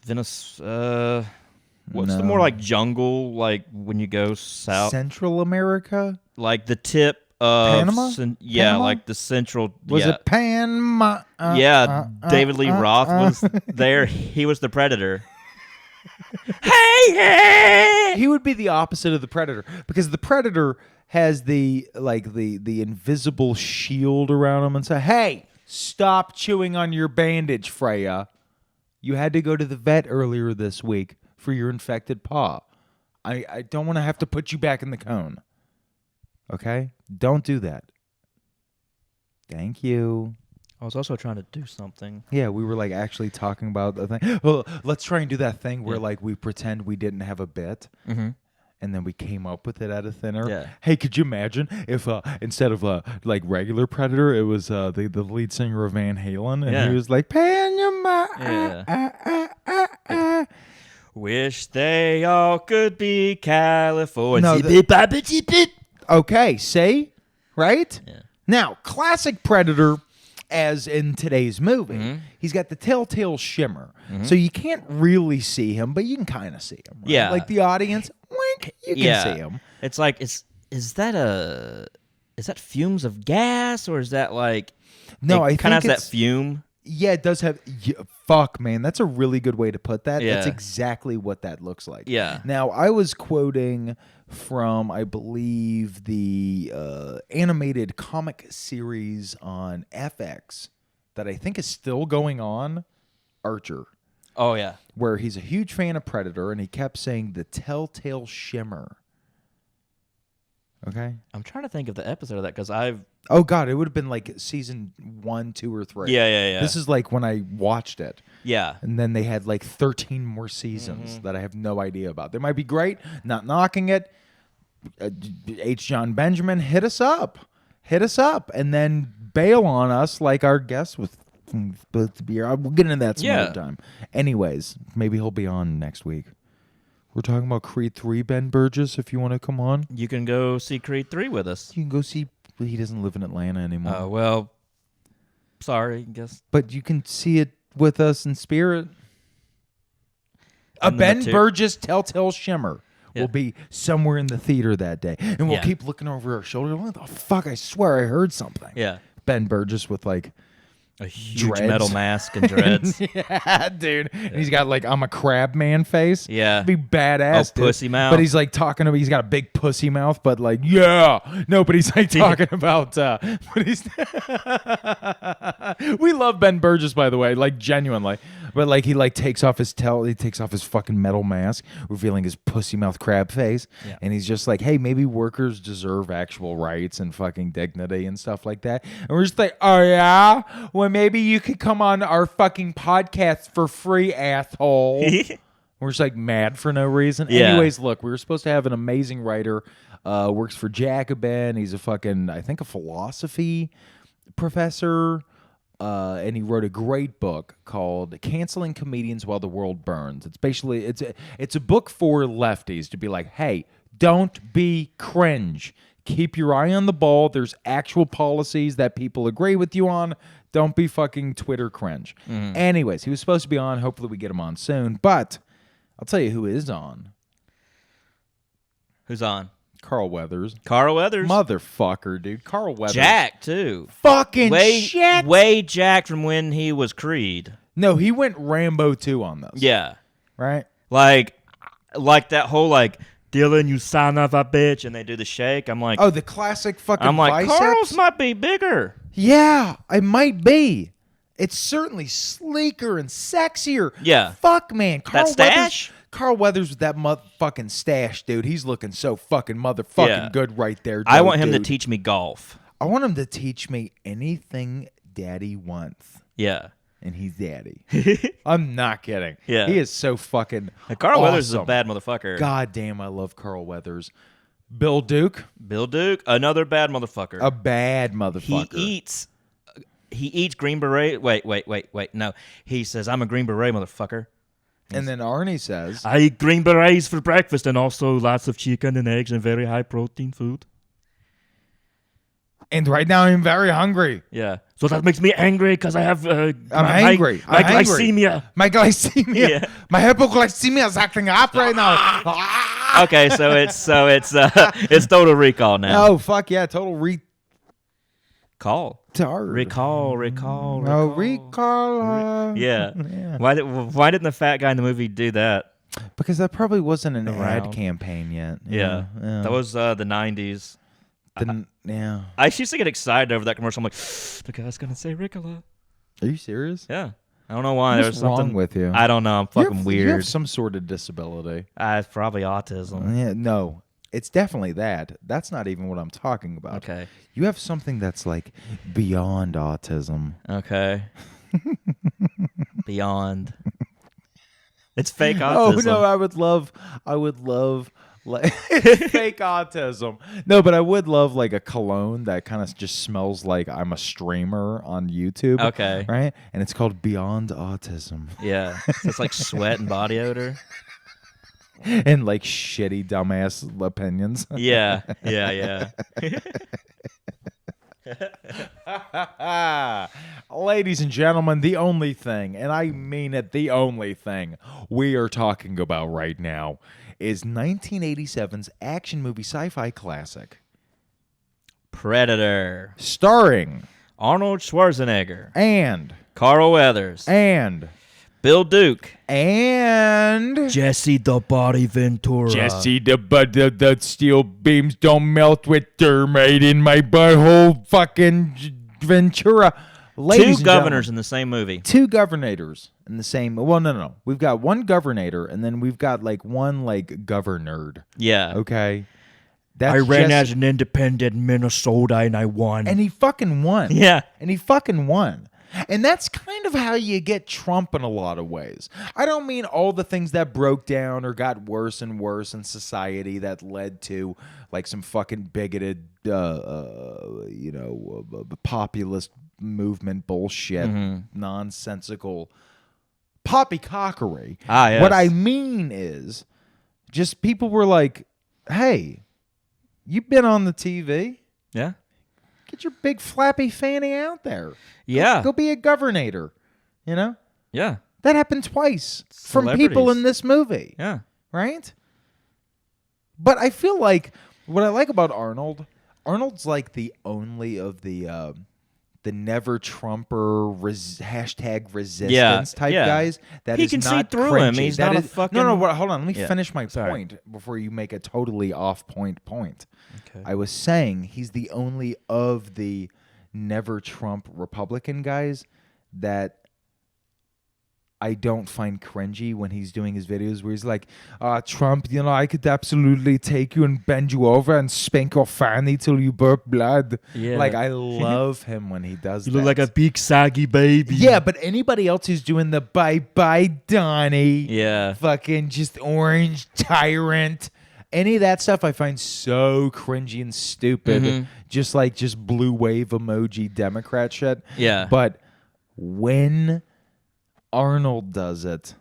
Venice. What's the more like jungle? Like when you go south, Central America? like the tip of Panama? Panama? like the central. Was it Panama? David Lee Roth was there. He was the predator. Hey! He would be the opposite of the predator because the predator has the invisible shield around him and say, "Hey, stop chewing on your bandage, Freya. You had to go to the vet earlier this week for your infected paw. I don't want to have to put you back in the cone. Okay? Don't do that. Thank you." I was also trying to do something. Yeah, we were like actually talking about the thing. Well, let's try and do that thing where like we pretend we didn't have a bit. Mm-hmm. And then we came up with it out of thin air. Yeah. Hey, could you imagine if instead of like regular Predator, it was the lead singer of Van Halen, and he was like, "Panama." Wish they all could be California. No, okay, see? Right? Yeah. Now, classic Predator, as in today's movie, he's got the telltale shimmer. So you can't really see him, but you can kind of see him. Right? Yeah. Like the audience, wink, you can see him. It's like, is that fumes of gas, or is that like... No, I kind of think has that fume. Yeah, it does have... fuck, man. That's a really good way to put that. Yeah. That's exactly what that looks like. Yeah. Now, I was quoting from, I believe, the animated comic series on FX that I think is still going on, Archer, Oh, yeah. where he's a huge fan of Predator, and he kept saying the telltale shimmer. Okay? I'm trying to think of the episode of that, because I've... Oh, God, it would have been like season 1, 2, or 3. Yeah. This is like when I watched it. Yeah. And then they had like 13 more seasons that I have no idea about. They might be great, not knocking it. H. John Benjamin, hit us up. And then bail on us like our guest with both the beer. We'll get into that some other time. Anyways, maybe he'll be on next week. We're talking about Creed 3, Ben Burgess, if you want to come on. You can go see Creed 3 with us. You can go see... He doesn't live in Atlanta anymore. Well, sorry, I guess. But you can see it with us in spirit. A Ben Burgess Telltale Shimmer will be somewhere in the theater that day. And we'll keep looking over our shoulder. What the fuck? I swear I heard something. Yeah. Ben Burgess with like a huge dreads. metal mask and dreads. Yeah, dude. And he's got like I'm a crab man face. Yeah. Be badass. Oh, pussy mouth. But he's like talking about he's got a big pussy mouth, but like, yeah. No, but he's like talking about but he's we love Ben Burgess, by the way, like genuinely. But like he like takes off his fucking metal mask, revealing his pussy mouth crab face. Yeah. And he's just like, hey, maybe workers deserve actual rights and fucking dignity and stuff like that. And we're just like, oh yeah? Well, maybe you could come on our fucking podcast for free, asshole. We're just like mad for no reason. Yeah. Anyways, look, we were supposed to have an amazing writer, works for Jacobin. He's a fucking, I think, a philosophy professor. And he wrote a great book called "Canceling Comedians While the World Burns." It's basically it's a book for lefties to be like, hey, don't be cringe. Keep your eye on the ball. There's actual policies that people agree with you on. Don't be fucking Twitter cringe. Anyways, he was supposed to be on. Hopefully we get him on soon. But I'll tell you who is on. Who's on? Carl Weathers. Carl Weathers. Motherfucker, dude. Carl Weathers. Jack, too. Fucking shit. Way Jack from when he was Creed. No, he went Rambo 2 on this. Yeah. Right? Like that whole, like, Dylan, you son of a bitch, and they do the shake. I'm like... Oh, the classic fucking I'm like, biceps? Carl's might be bigger. Yeah, it might be. It's certainly sleeker and sexier. Yeah. Fuck, man. That stash? Carl Weathers with that motherfucking stash, dude. He's looking so fucking motherfucking good right there. I want him to teach me golf. I want him to teach me anything daddy wants. Yeah. And he's daddy. I'm not kidding. Yeah. He is so fucking Carl awesome. Weathers is a bad motherfucker. God damn, I love Carl Weathers. Bill Duke, another bad motherfucker. A bad motherfucker. He eats Green Beret. Wait. No. He says, I'm a Green Beret motherfucker. And then Arnie says, I eat Green Berets for breakfast and also lots of chicken and eggs and very high protein food. And right now I'm very hungry. Yeah. So that makes me angry because I have I'm angry. My glycemia. My glycemia. Yeah. My hypoglycemia is acting up right now. Okay, so it's Total Recall now. Oh, fuck yeah. Total Recall. Recall. Oh, recall. Yeah. Why didn't the fat guy in the movie do that? Because that probably wasn't an ad campaign yet. Yeah. That was the 90s. Yeah. I used to get excited over that commercial. I'm like, the guy's going to say Ricola. Are you serious? Yeah. I don't know why. What's there was something wrong with you? I don't know. I'm fucking weird. You have some sort of disability. It's probably autism. Yeah, no. It's definitely that. That's not even what I'm talking about. Okay. You have something that's like beyond autism. Okay. Beyond. It's fake autism. Oh no, I would love like fake autism. No, but I would love like a cologne that kind of just smells like I'm a streamer on YouTube. Okay. Right? And it's called Beyond Autism. Yeah. So it's like sweat and body odor. And like shitty dumbass opinions. Yeah. Ladies and gentlemen, the only thing, and I mean it, the only thing we are talking about right now is 1987's action movie sci-fi classic Predator, starring Arnold Schwarzenegger and Carl Weathers and Bill Duke and Jesse the Body Ventura. Jesse the steel beams don't melt with thermite in my butthole, fucking Ventura. Two governors in the same movie. Two governors in the same. Well, no. We've got one governor, and then we've got like one like governor. Yeah. Okay. I ran as an independent Minnesota, and I won. And he fucking won. Yeah. And he fucking won. And that's kind of how you get Trump in a lot of ways. I don't mean all the things that broke down or got worse and worse in society that led to like some fucking bigoted, populist movement bullshit, nonsensical poppycockery. Yes. What I mean is just people were like, hey, you've been on the TV. Yeah. Get your big flappy fanny out there. Yeah. Go be a governor, you know? Yeah. That happened twice from people in this movie. Yeah. Right? But I feel like what I like about Arnold's like the only of the never Trumper hashtag resistance type guys that he is can not see through cringy. him. He's that not is, a fucking... No, hold on. Let me finish my Sorry. point before you make a totally off point. Okay. I was saying he's the only of the never Trump Republican guys that I don't find cringy when he's doing his videos where he's like, Trump, I could absolutely take you and bend you over and spank your fanny till you burp blood. Yeah. Like, I love him when he does that. You look like a big saggy baby. Yeah, but anybody else who's doing the bye-bye Donnie, fucking just orange tyrant, any of that stuff I find so cringy and stupid. Just blue wave emoji Democrat shit. Yeah. But when Arnold does it,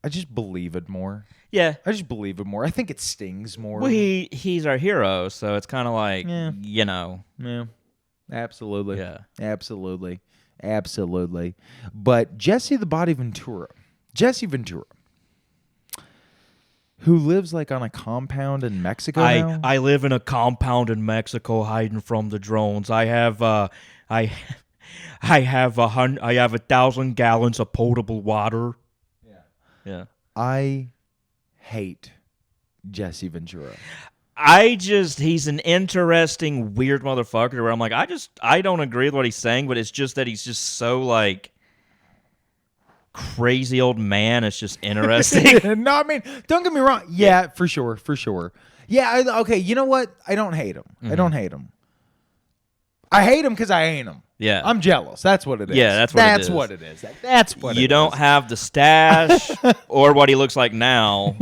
I just believe it more. Yeah. I just believe it more. I think it stings more. Well, he's our hero, so it's kind of like, Yeah, absolutely. Yeah. Absolutely. But Jesse Ventura, who lives like on a compound in Mexico now? I live in a compound in Mexico hiding from the drones. I have 1,000 gallons of potable water. Yeah. I hate Jesse Ventura. He's an interesting, weird motherfucker where I'm like, I don't agree with what he's saying, but it's just that he's just so like crazy old man. It's just interesting. No, I mean, don't get me wrong. Yeah, for sure. Yeah, okay, you know what? I don't hate him. I don't hate him. I hate him because I ain't him. Yeah. I'm jealous. That's what it is. Yeah, that's what it is. That's what it is. You don't have the stash or what he looks like now,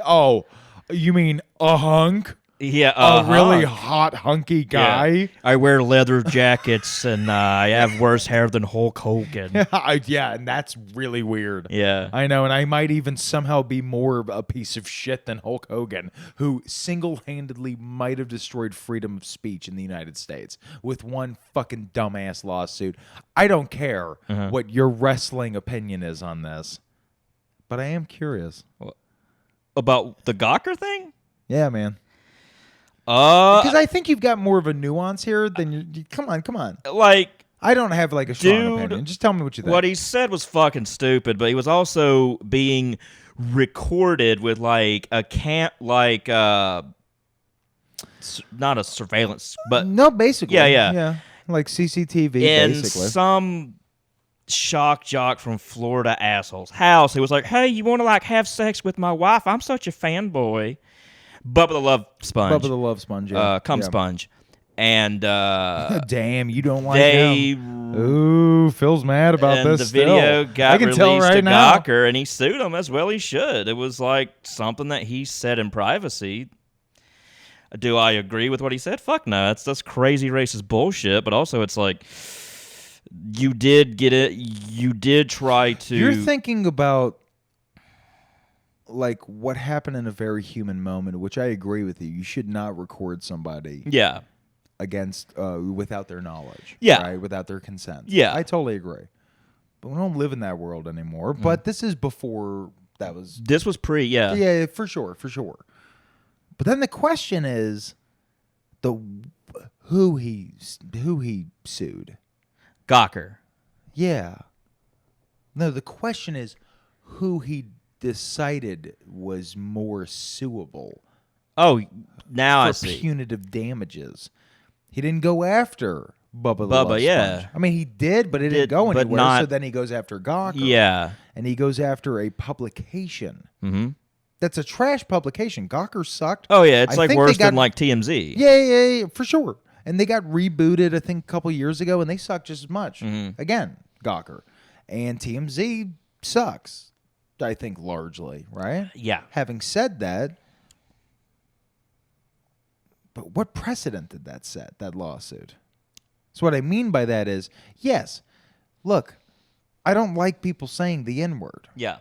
Oh, you mean a hunk? Yeah, a really hot, hunky guy. Yeah. I wear leather jackets and I have worse hair than Hulk Hogan. Yeah, and that's really weird. Yeah. I know, and I might even somehow be more of a piece of shit than Hulk Hogan, who single-handedly might have destroyed freedom of speech in the United States with one fucking dumbass lawsuit. I don't care what your wrestling opinion is on this, but I am curious. About the Gawker thing? Yeah, man. Because I think you've got more of a nuance here than you. Come on. Like, I don't have like a strong opinion. Just tell me what you think. What he said was fucking stupid, but he was also being recorded with like a not a surveillance, but no, basically, yeah, like CCTV, and basically. Some shock jock from Florida asshole's house. He was like, "Hey, you want to like have sex with my wife? I'm such a fanboy." Bubba the Love Sponge. Bubba the Love Sponge, yeah. Sponge. And damn, you don't like him. Ooh, Phil's mad about this. The video got released to now. Gawker, and he sued him as well. He should. It was like something that he said in privacy. Do I agree with what he said? Fuck no. That's crazy racist bullshit. But also, it's like you did get it. You did try to. You're thinking about like what happened in a very human moment, which I agree with you. You should not record somebody. Yeah. Against without their knowledge. Yeah. Right? Without their consent. Yeah. I totally agree. But we don't live in that world anymore. But this is before that was. This was pre. Yeah. Yeah, for sure. But then the question is, who he sued. Gawker. Yeah. No, the question is who he decided was more suable. Oh, now I see. For punitive damages. He didn't go after Bubba the Love Sponge. Yeah. I mean, he did, but it didn't go anywhere. So then he goes after Gawker. Yeah. And he goes after a publication. Mm-hmm. That's a trash publication. Gawker sucked. Oh, yeah. It's like worse than like TMZ. Yeah, for sure. And they got rebooted, I think, a couple years ago, and they suck just as much. Mm-hmm. Again, Gawker. And TMZ sucks, I think, largely, right? Yeah. Having said that, but what precedent did that set, that lawsuit? So what I mean by that is, yes, look, I don't like people saying the N-word. Yeah.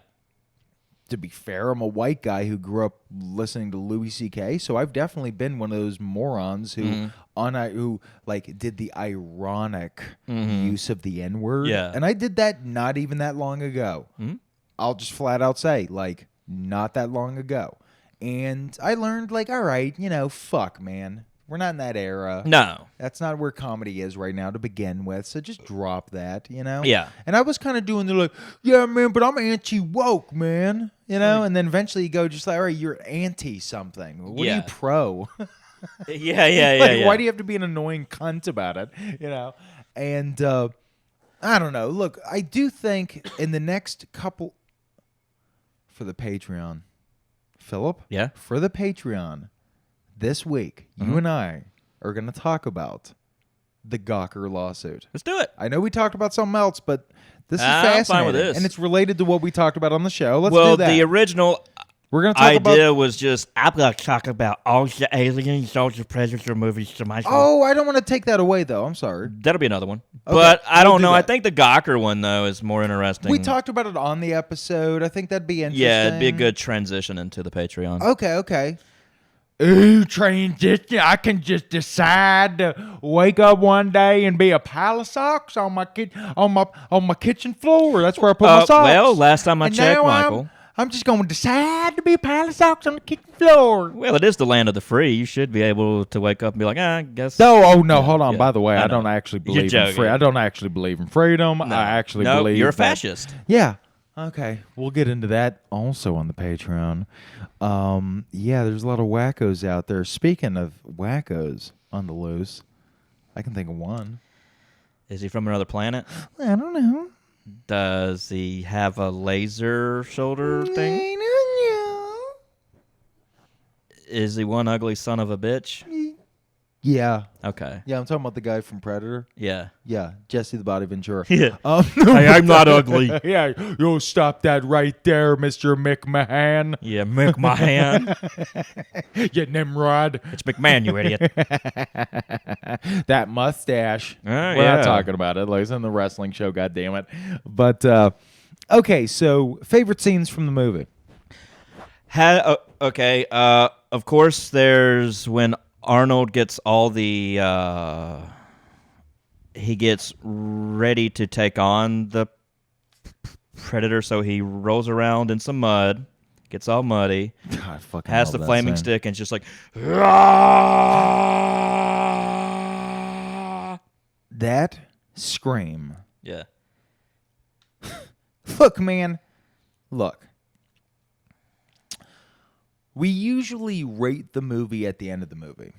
to be fair, I'm a white guy who grew up listening to Louis C.K., so I've definitely been one of those morons who who like did the ironic use of the N-word. Yeah. And I did that not even that long ago. I'll just flat out say, like, not that long ago. And I learned, like, all right, fuck, man. We're not in that era. No. That's not where comedy is right now to begin with. So just drop that, Yeah. And I was kind of doing the like, yeah, man, but I'm anti-woke, man. And then eventually you go just like, all right, you're anti-something. What are you pro? Yeah. Why do you have to be an annoying cunt about it? And I don't know. Look, I do think in the next couple for the Patreon, Philip? Yeah? For the Patreon, this week, you and I are going to talk about the Gawker lawsuit. Let's do it. I know we talked about something else, but this is I'm fascinating. fine with this. And it's related to what we talked about on the show. Let's do that. The original We're going to talk idea was just, I'm going to talk about all the aliens, all the Predator movies to myself. Oh, I don't want to take that away, though. I'm sorry. That'll be another one. Okay, But I we'll don't do know. I that. think the Gawker one, though, is more interesting. We talked about it on the episode. I think that'd be interesting. Yeah, it'd be a good transition into the Patreon. Okay. Ooh, transition. I can just decide to wake up one day and be a pile of socks on my kitchen floor. That's where I put my socks. Well, last time I And checked, now Michael. I'm just going to decide to be a pile of socks on the kitchen floor. Well, it is the land of the free. You should be able to wake up and be like, I guess. No, hold on. Yeah, By the way, I I know. don't actually You're believe in joking. free. I don't actually believe in freedom. No. I actually No, believe you're a that- fascist. Yeah. Okay. We'll get into that also on the Patreon. Yeah, there's a lot of wackos out there. Speaking of wackos on the loose, I can think of one. Is he from another planet? I don't know. Does he have a laser shoulder thing? I don't Is he one ugly son of a bitch? know. Yeah. Okay. Yeah, I'm talking about the guy from Predator. Yeah. Yeah, Jesse the Body Ventura. Yeah. Hey, I'm not ugly. Yeah, you'll stop that right there, Mr. McMahon. Yeah, McMahon. You Nimrod. It's McMahon, you idiot. That mustache. We're yeah. not talking about it. Like, it's in the wrestling show, goddammit. But, okay, so favorite scenes from the movie. Okay. Of course, there's when Arnold gets all the he gets ready to take on the Predator, so he rolls around in some mud, gets all muddy, God, fucking has love the that flaming scene. stick, and it's just like That scream. yeah. Look, man. Look. We usually rate the movie at the end of the movie.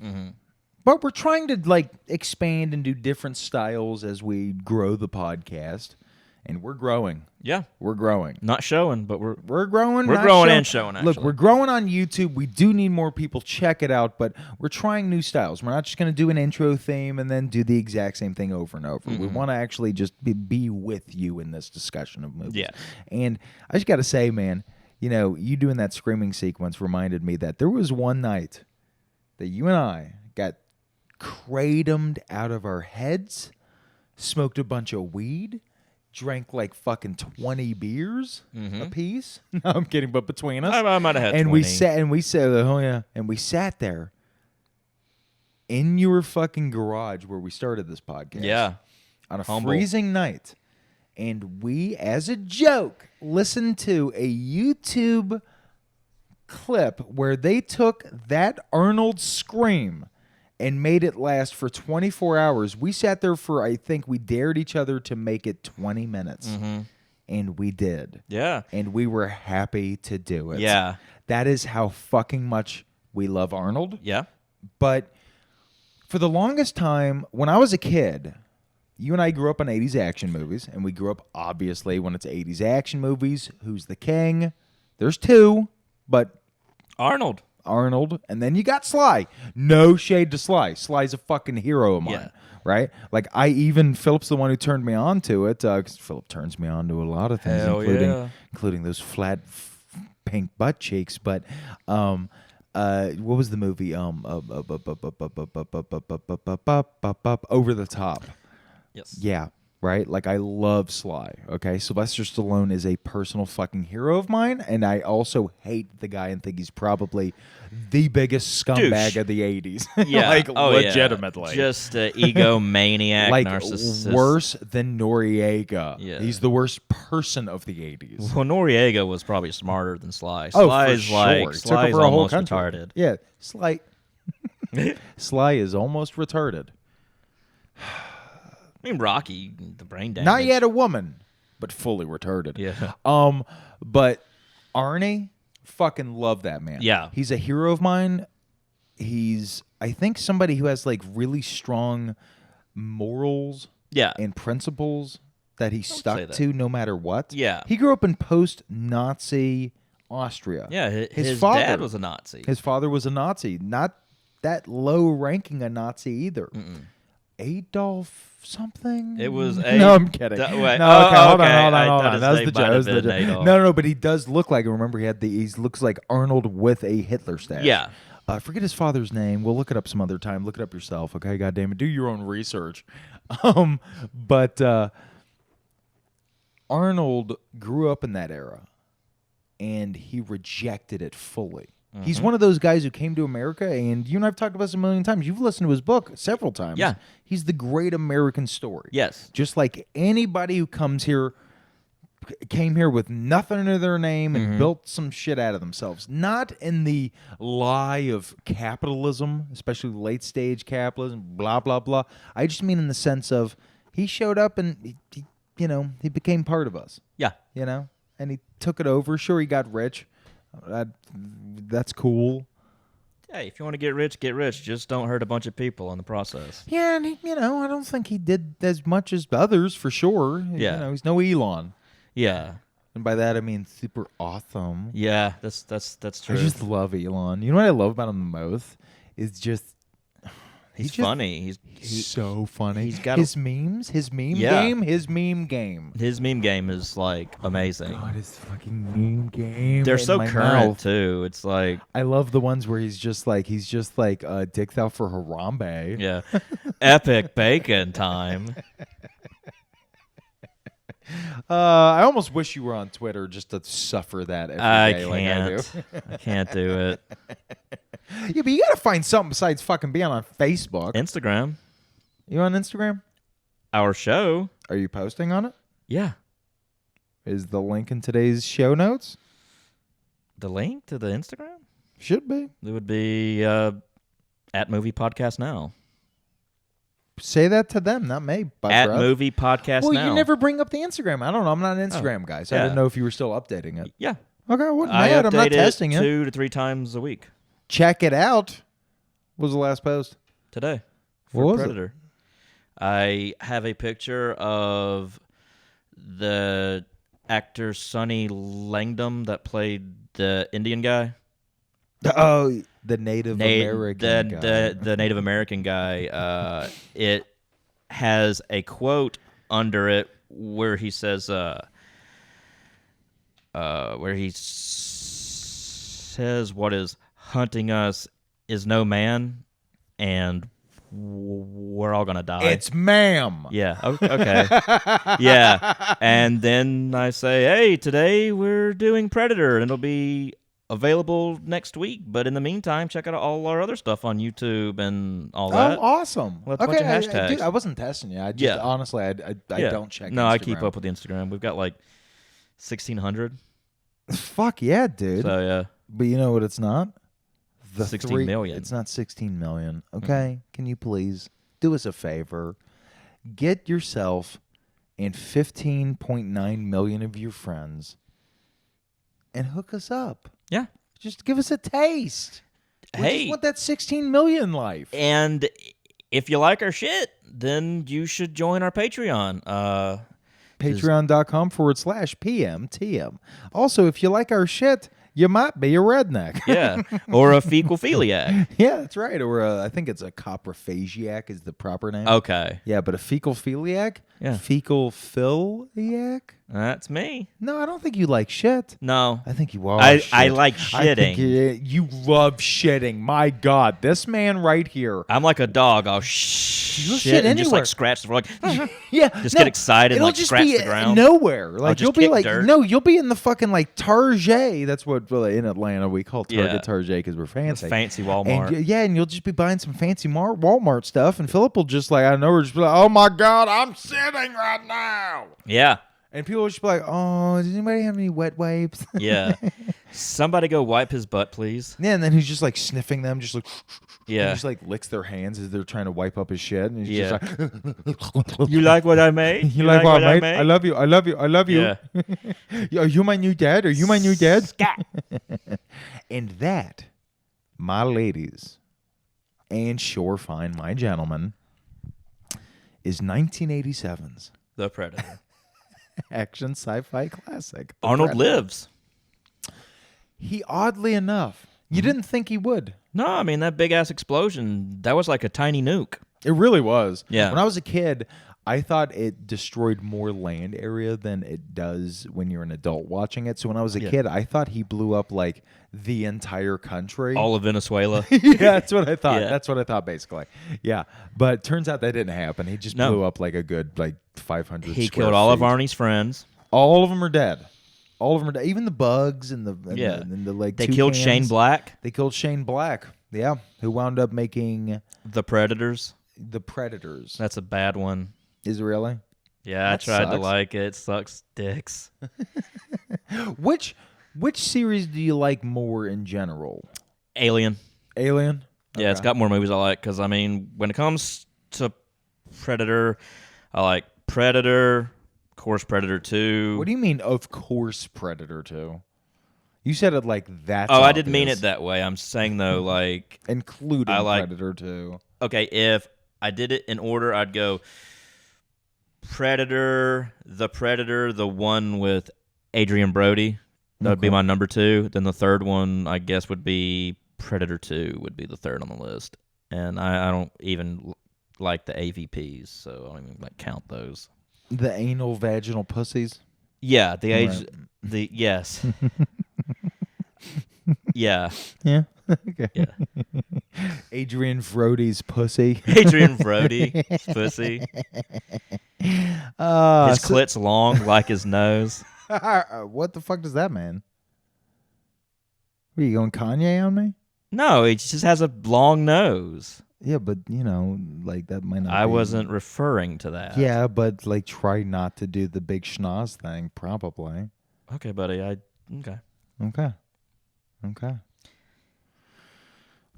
But we're trying to, like, expand and do different styles as we grow the podcast. And we're growing. Yeah. We're growing. Not showing, but we're growing. We're not growing showing. and showing, Look, actually. we're growing on YouTube. We do need more people. Check it out. But we're trying new styles. We're not just going to do an intro theme and then do the exact same thing over and over. We want to actually just be with you in this discussion of movies. Yeah. And I just got to say, man, you doing that screaming sequence reminded me that there was one night that you and I got kratom out of our heads, smoked a bunch of weed, drank like fucking 20 beers a piece. No, I'm kidding, but between us. I might have had and 20. we sat there in your fucking garage where we started this podcast. Yeah. On a Humble. freezing night. And we, as a joke, listened to a YouTube clip where they took that Arnold scream and made it last for 24 hours. We sat there for, I think we dared each other to make it 20 minutes. And we did. Yeah. And we were happy to do it. Yeah. That is how fucking much we love Arnold. Yeah. But for the longest time, when I was a kid, you and I grew up on 80s action movies, and we grew up, obviously, when it's 80s action movies, who's the king? There's two, but Arnold. And then you got Sly. No shade to Sly. Sly's a fucking hero of mine, Yeah. right? Like, Philip's the one who turned me on to it, because Philip turns me on to a lot of things, Hell yeah. including those flat pink butt cheeks, but... what was the movie? Over the Top. Yes. Yeah. right? Like, I love Sly, okay? Sylvester Stallone is a personal fucking hero of mine, and I also hate the guy and think he's probably the biggest scumbag Douche. of the 80s. Yeah. Like, Oh, legitimately. Yeah. Just an egomaniac, like, narcissist. worse than Noriega. Yeah. He's the worst person of the 80s. Well, Noriega was probably smarter than Sly. Oh, Sly for is sure. like Took Sly is over a whole almost country. retarded. Yeah, Sly. Sly is almost retarded. I mean, Rocky, the brain damage. Not yet a woman, but fully retarded. Yeah. But Arnie, fucking love that man. Yeah. He's a hero of mine. He's, I think, somebody who has like really strong morals Yeah. and principles that he say stuck that. to no matter what. Yeah. He grew up in post-Nazi Austria. Yeah. His father, dad was a Nazi. His father was a Nazi. Not that low-ranking a Nazi either. Adolf something? It was No, I'm kidding. wait. No, okay, Oh, hold okay. on. I That thought was his the name joke. might That was have the been joke. Adolf. No, but he does look like. Remember, he looks like Arnold with a Hitler stash. Yeah. Forget his father's name. We'll look it up some other time. Look it up yourself, okay? God damn it, do your own research. But Arnold grew up in that era, and he rejected it fully. He's one of those guys who came to America, and you and I've talked about this a million times. You've listened to his book several times. Yeah. He's the great American story. Yes. Just like anybody who comes here, came here with nothing under their name and built some shit out of themselves. Not in the lie of capitalism, especially late stage capitalism, blah, blah, blah. I just mean in the sense of he showed up and, he became part of us, Yeah. and he took it over. Sure, he got rich. That's cool. Hey, if you want to get rich, get rich. Just don't hurt a bunch of people in the process. Yeah, and I don't think he did as much as others for sure. Yeah. He's no Elon. Yeah. And by that I mean super awesome. Yeah, that's true. I just love Elon. You know what I love about him the most? Is just he's just funny. He's so funny. He's got his memes, his meme Yeah. game, his meme game. His meme game is like amazing. God, his fucking meme game. They're in so my current mouth. too. It's like I love the ones where he's just like dick thou for Harambe. yeah, epic bacon time. I almost wish you were on Twitter just to suffer that every I day can't. like I do. I can't do it. Yeah, but you gotta find something besides fucking being on Facebook. Instagram, You on Instagram? our show. Are you posting on it? Yeah, Is the link in today's show notes? the link to the Instagram. Should be. It would be at Movie Podcast Now. Say that to them, not me. At Butt Movie Podcast Well, Now. you never bring up the Instagram. I don't know. I'm not an Instagram guy, so I yeah. didn't know if you were still updating it. Yeah, Okay, I wasn't I mad. I'm not update testing it it. 2 to 3 times a week. Check it out. What was the last post? Today What for was it? Predator. I have a picture of the actor Sonny Langdon that played the Indian guy. Oh, the Native American guy. The Native American guy. It has a quote under it where he says, "What is hunting us is no man, and we're all gonna die." It's ma'am. Yeah. Okay. Yeah. And then I say, "Hey, today we're doing Predator, and it'll be available next week. But in the meantime, check out all our other stuff on YouTube and all that." Oh, awesome. Well, that's a bunch of hashtags. Dude, I wasn't testing you. I just, Yeah. honestly, I Yeah. don't check No, Instagram. I keep up with Instagram. We've got like 1,600. Fuck yeah, dude. So yeah. But you know what it's not? 16 million. It's not 16 million. Okay? Can you please do us a favor? Get yourself and 15.9 million of your friends and hook us up. Yeah. Just give us a taste. We Hey. just want that 16 million life. And if you like our shit, then you should join our Patreon. Patreon.com/PMTM. Also, if you like our shit, you might be a redneck. Yeah. Or a fecal-philiac. Yeah, that's right. Or I think it's a coprophasiac is the proper name. Okay. Yeah, but a fecal-philiac? Yeah. Fecal-philiac? That's me. No, I don't think you like shit. No. I think you are. I like I think shitting. you love shitting. My God, this man right here. I'm like a dog. I'll You'll shit and just anywhere. like scratch the floor. Like, Yeah, get excited and it'll like just scratch be the ground. nowhere. Like just you'll be kick like, dirt. no, you'll be in the fucking like Target. That's what in Atlanta we call Target Yeah. Target because we're fancy. Fancy Walmart. And and you'll just be buying some fancy Walmart stuff, and Philip will just like, I know, we're just be like, oh my God, I'm sitting right now. Yeah. And people will just be like, oh, does anybody have any wet wipes? Yeah. Somebody go wipe his butt, please. Yeah, and then he's just like sniffing them, just like, Yeah. and just like licks their hands as they're trying to wipe up his shit. And he's Yeah. just like, You like what I made? You like what I made? I love you. I love you. I love you. Yeah. Are you my new dad? Are you my new dad? And that, my ladies, and sure fine, my gentlemen, is 1987's The Predator. action sci-fi classic. The Arnold Predator. lives. He, oddly enough, you didn't think he would. No, I mean, that big-ass explosion, that was like a tiny nuke. It really was. Yeah. When I was a kid, I thought it destroyed more land area than it does when you're an adult watching it. So when I was a kid, I thought he blew up like the entire country. All of Venezuela. Yeah, that's what I thought. Yeah. That's what I thought, basically. Yeah. But turns out that didn't happen. He just blew up like a good 500 He square killed all of feet. Arnie's friends. All of them are dead. All of them are dead. Even the bugs and the like. They killed toucans. Shane Black. They killed Shane Black. Yeah. Who wound up making The Predators. The Predators. That's a bad one. Is it really? Yeah, That I tried to sucks. like it. It sucks dicks. Which series do you like more in general? Alien. Alien? Yeah, it's got more movies I like because, I mean, when it comes to Predator, I like Predator, of course, Predator 2. What do you mean, of course, Predator 2? You said it like that. I didn't mean it that way. I'm saying, though, like... Including I like- Predator 2. Okay, if I did it in order, I'd go Predator, the one with Adrian Brody. That would be my number 2. Then the third one, I guess, would be Predator 2 would be the third on the list. And I don't even like the AVPs, so I don't even count those. The anal vaginal pussies? Yeah, the age... Right. Yes. Yeah. Yeah. Okay. Yeah. Adrian Brody's pussy. Adrian Brody, pussy. His clit's long like his nose. What the fuck does that mean? What, are you going Kanye on me? No, he just has a long nose. Yeah, but, that might not I be... wasn't referring to that. Yeah, but, try not to do the big schnoz thing, probably. Okay, buddy. Okay. Okay.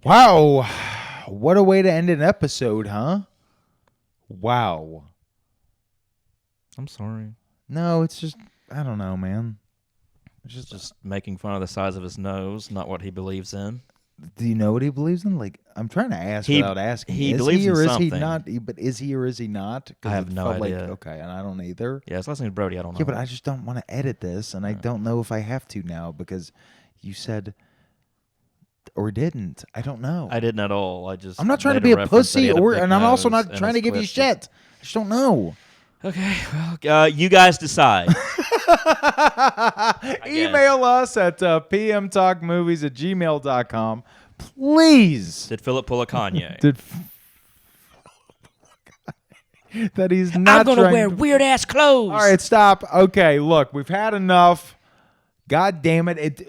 Wow. What a way to end an episode, huh? Wow. I'm sorry. No, it's just, I don't know, man. It's Just making fun of the size of his nose, not what he believes in. do you know what he believes in? I'm trying to ask without asking. He is believes he or in is he something. not? But is he or is he not? 'Cause I have it no felt idea. okay, and I don't either. Yeah, it's listening to Brody. I don't know. Yeah, but I just don't want to edit this, and I don't know if I have to now because you said or didn't. I don't know. I didn't at all. I'm not trying to be a pussy, and I'm also not trying to give you shit. I just don't know. Okay, well, you guys decide. Email us at pmtalkmovies@gmail.com. Please. Did Philip pull a Kanye? That he's not trying to... weird ass clothes. All right, stop. Okay, look, we've had enough. God damn it. Adam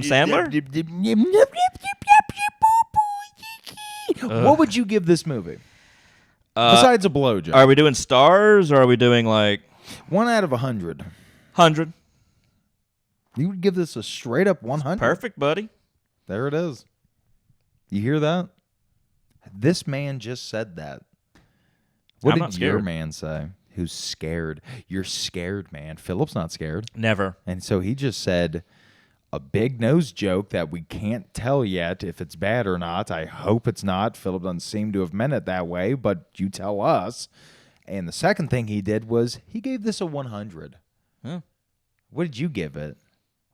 Sandler? What would you give this movie? Besides a blowjob. Are we doing stars or are we doing 1 out of 100. 100? You would give this a straight up 100. Perfect, buddy. There it is. You hear that? This man just said that. What I'm did not your scared. man say? Who's scared? You're scared, man. Philip's not scared. Never. And so he just said a big nose joke that we can't tell yet if it's bad or not. I hope it's not. Philip doesn't seem to have meant it that way, but you tell us. And the second thing he did was he gave this a 100. Huh. What did you give it?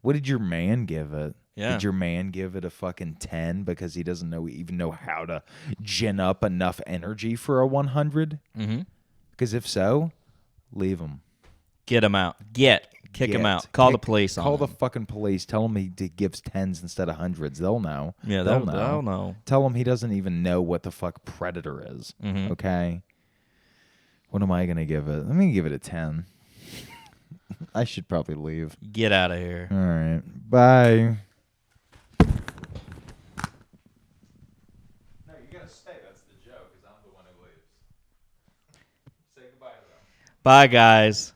What did your man give it? Yeah. Did your man give it a fucking 10 because he doesn't even know how to gin up enough energy for a 100? Mm-hmm. Because if so, Leave him. Get him out. Kick him out. Call the police on him. Call the fucking police. Tell him he gives tens instead of hundreds. They'll know. Yeah, they'll know. Tell him he doesn't even know what the fuck Predator is. Mm-hmm. Okay? What am I going to give it? I'm going to give it a 10. I should probably leave. Get out of here. All right. Bye. No, you got to stay. That's the joke, because I'm the one who leaves. Say goodbye to them. Bye, guys.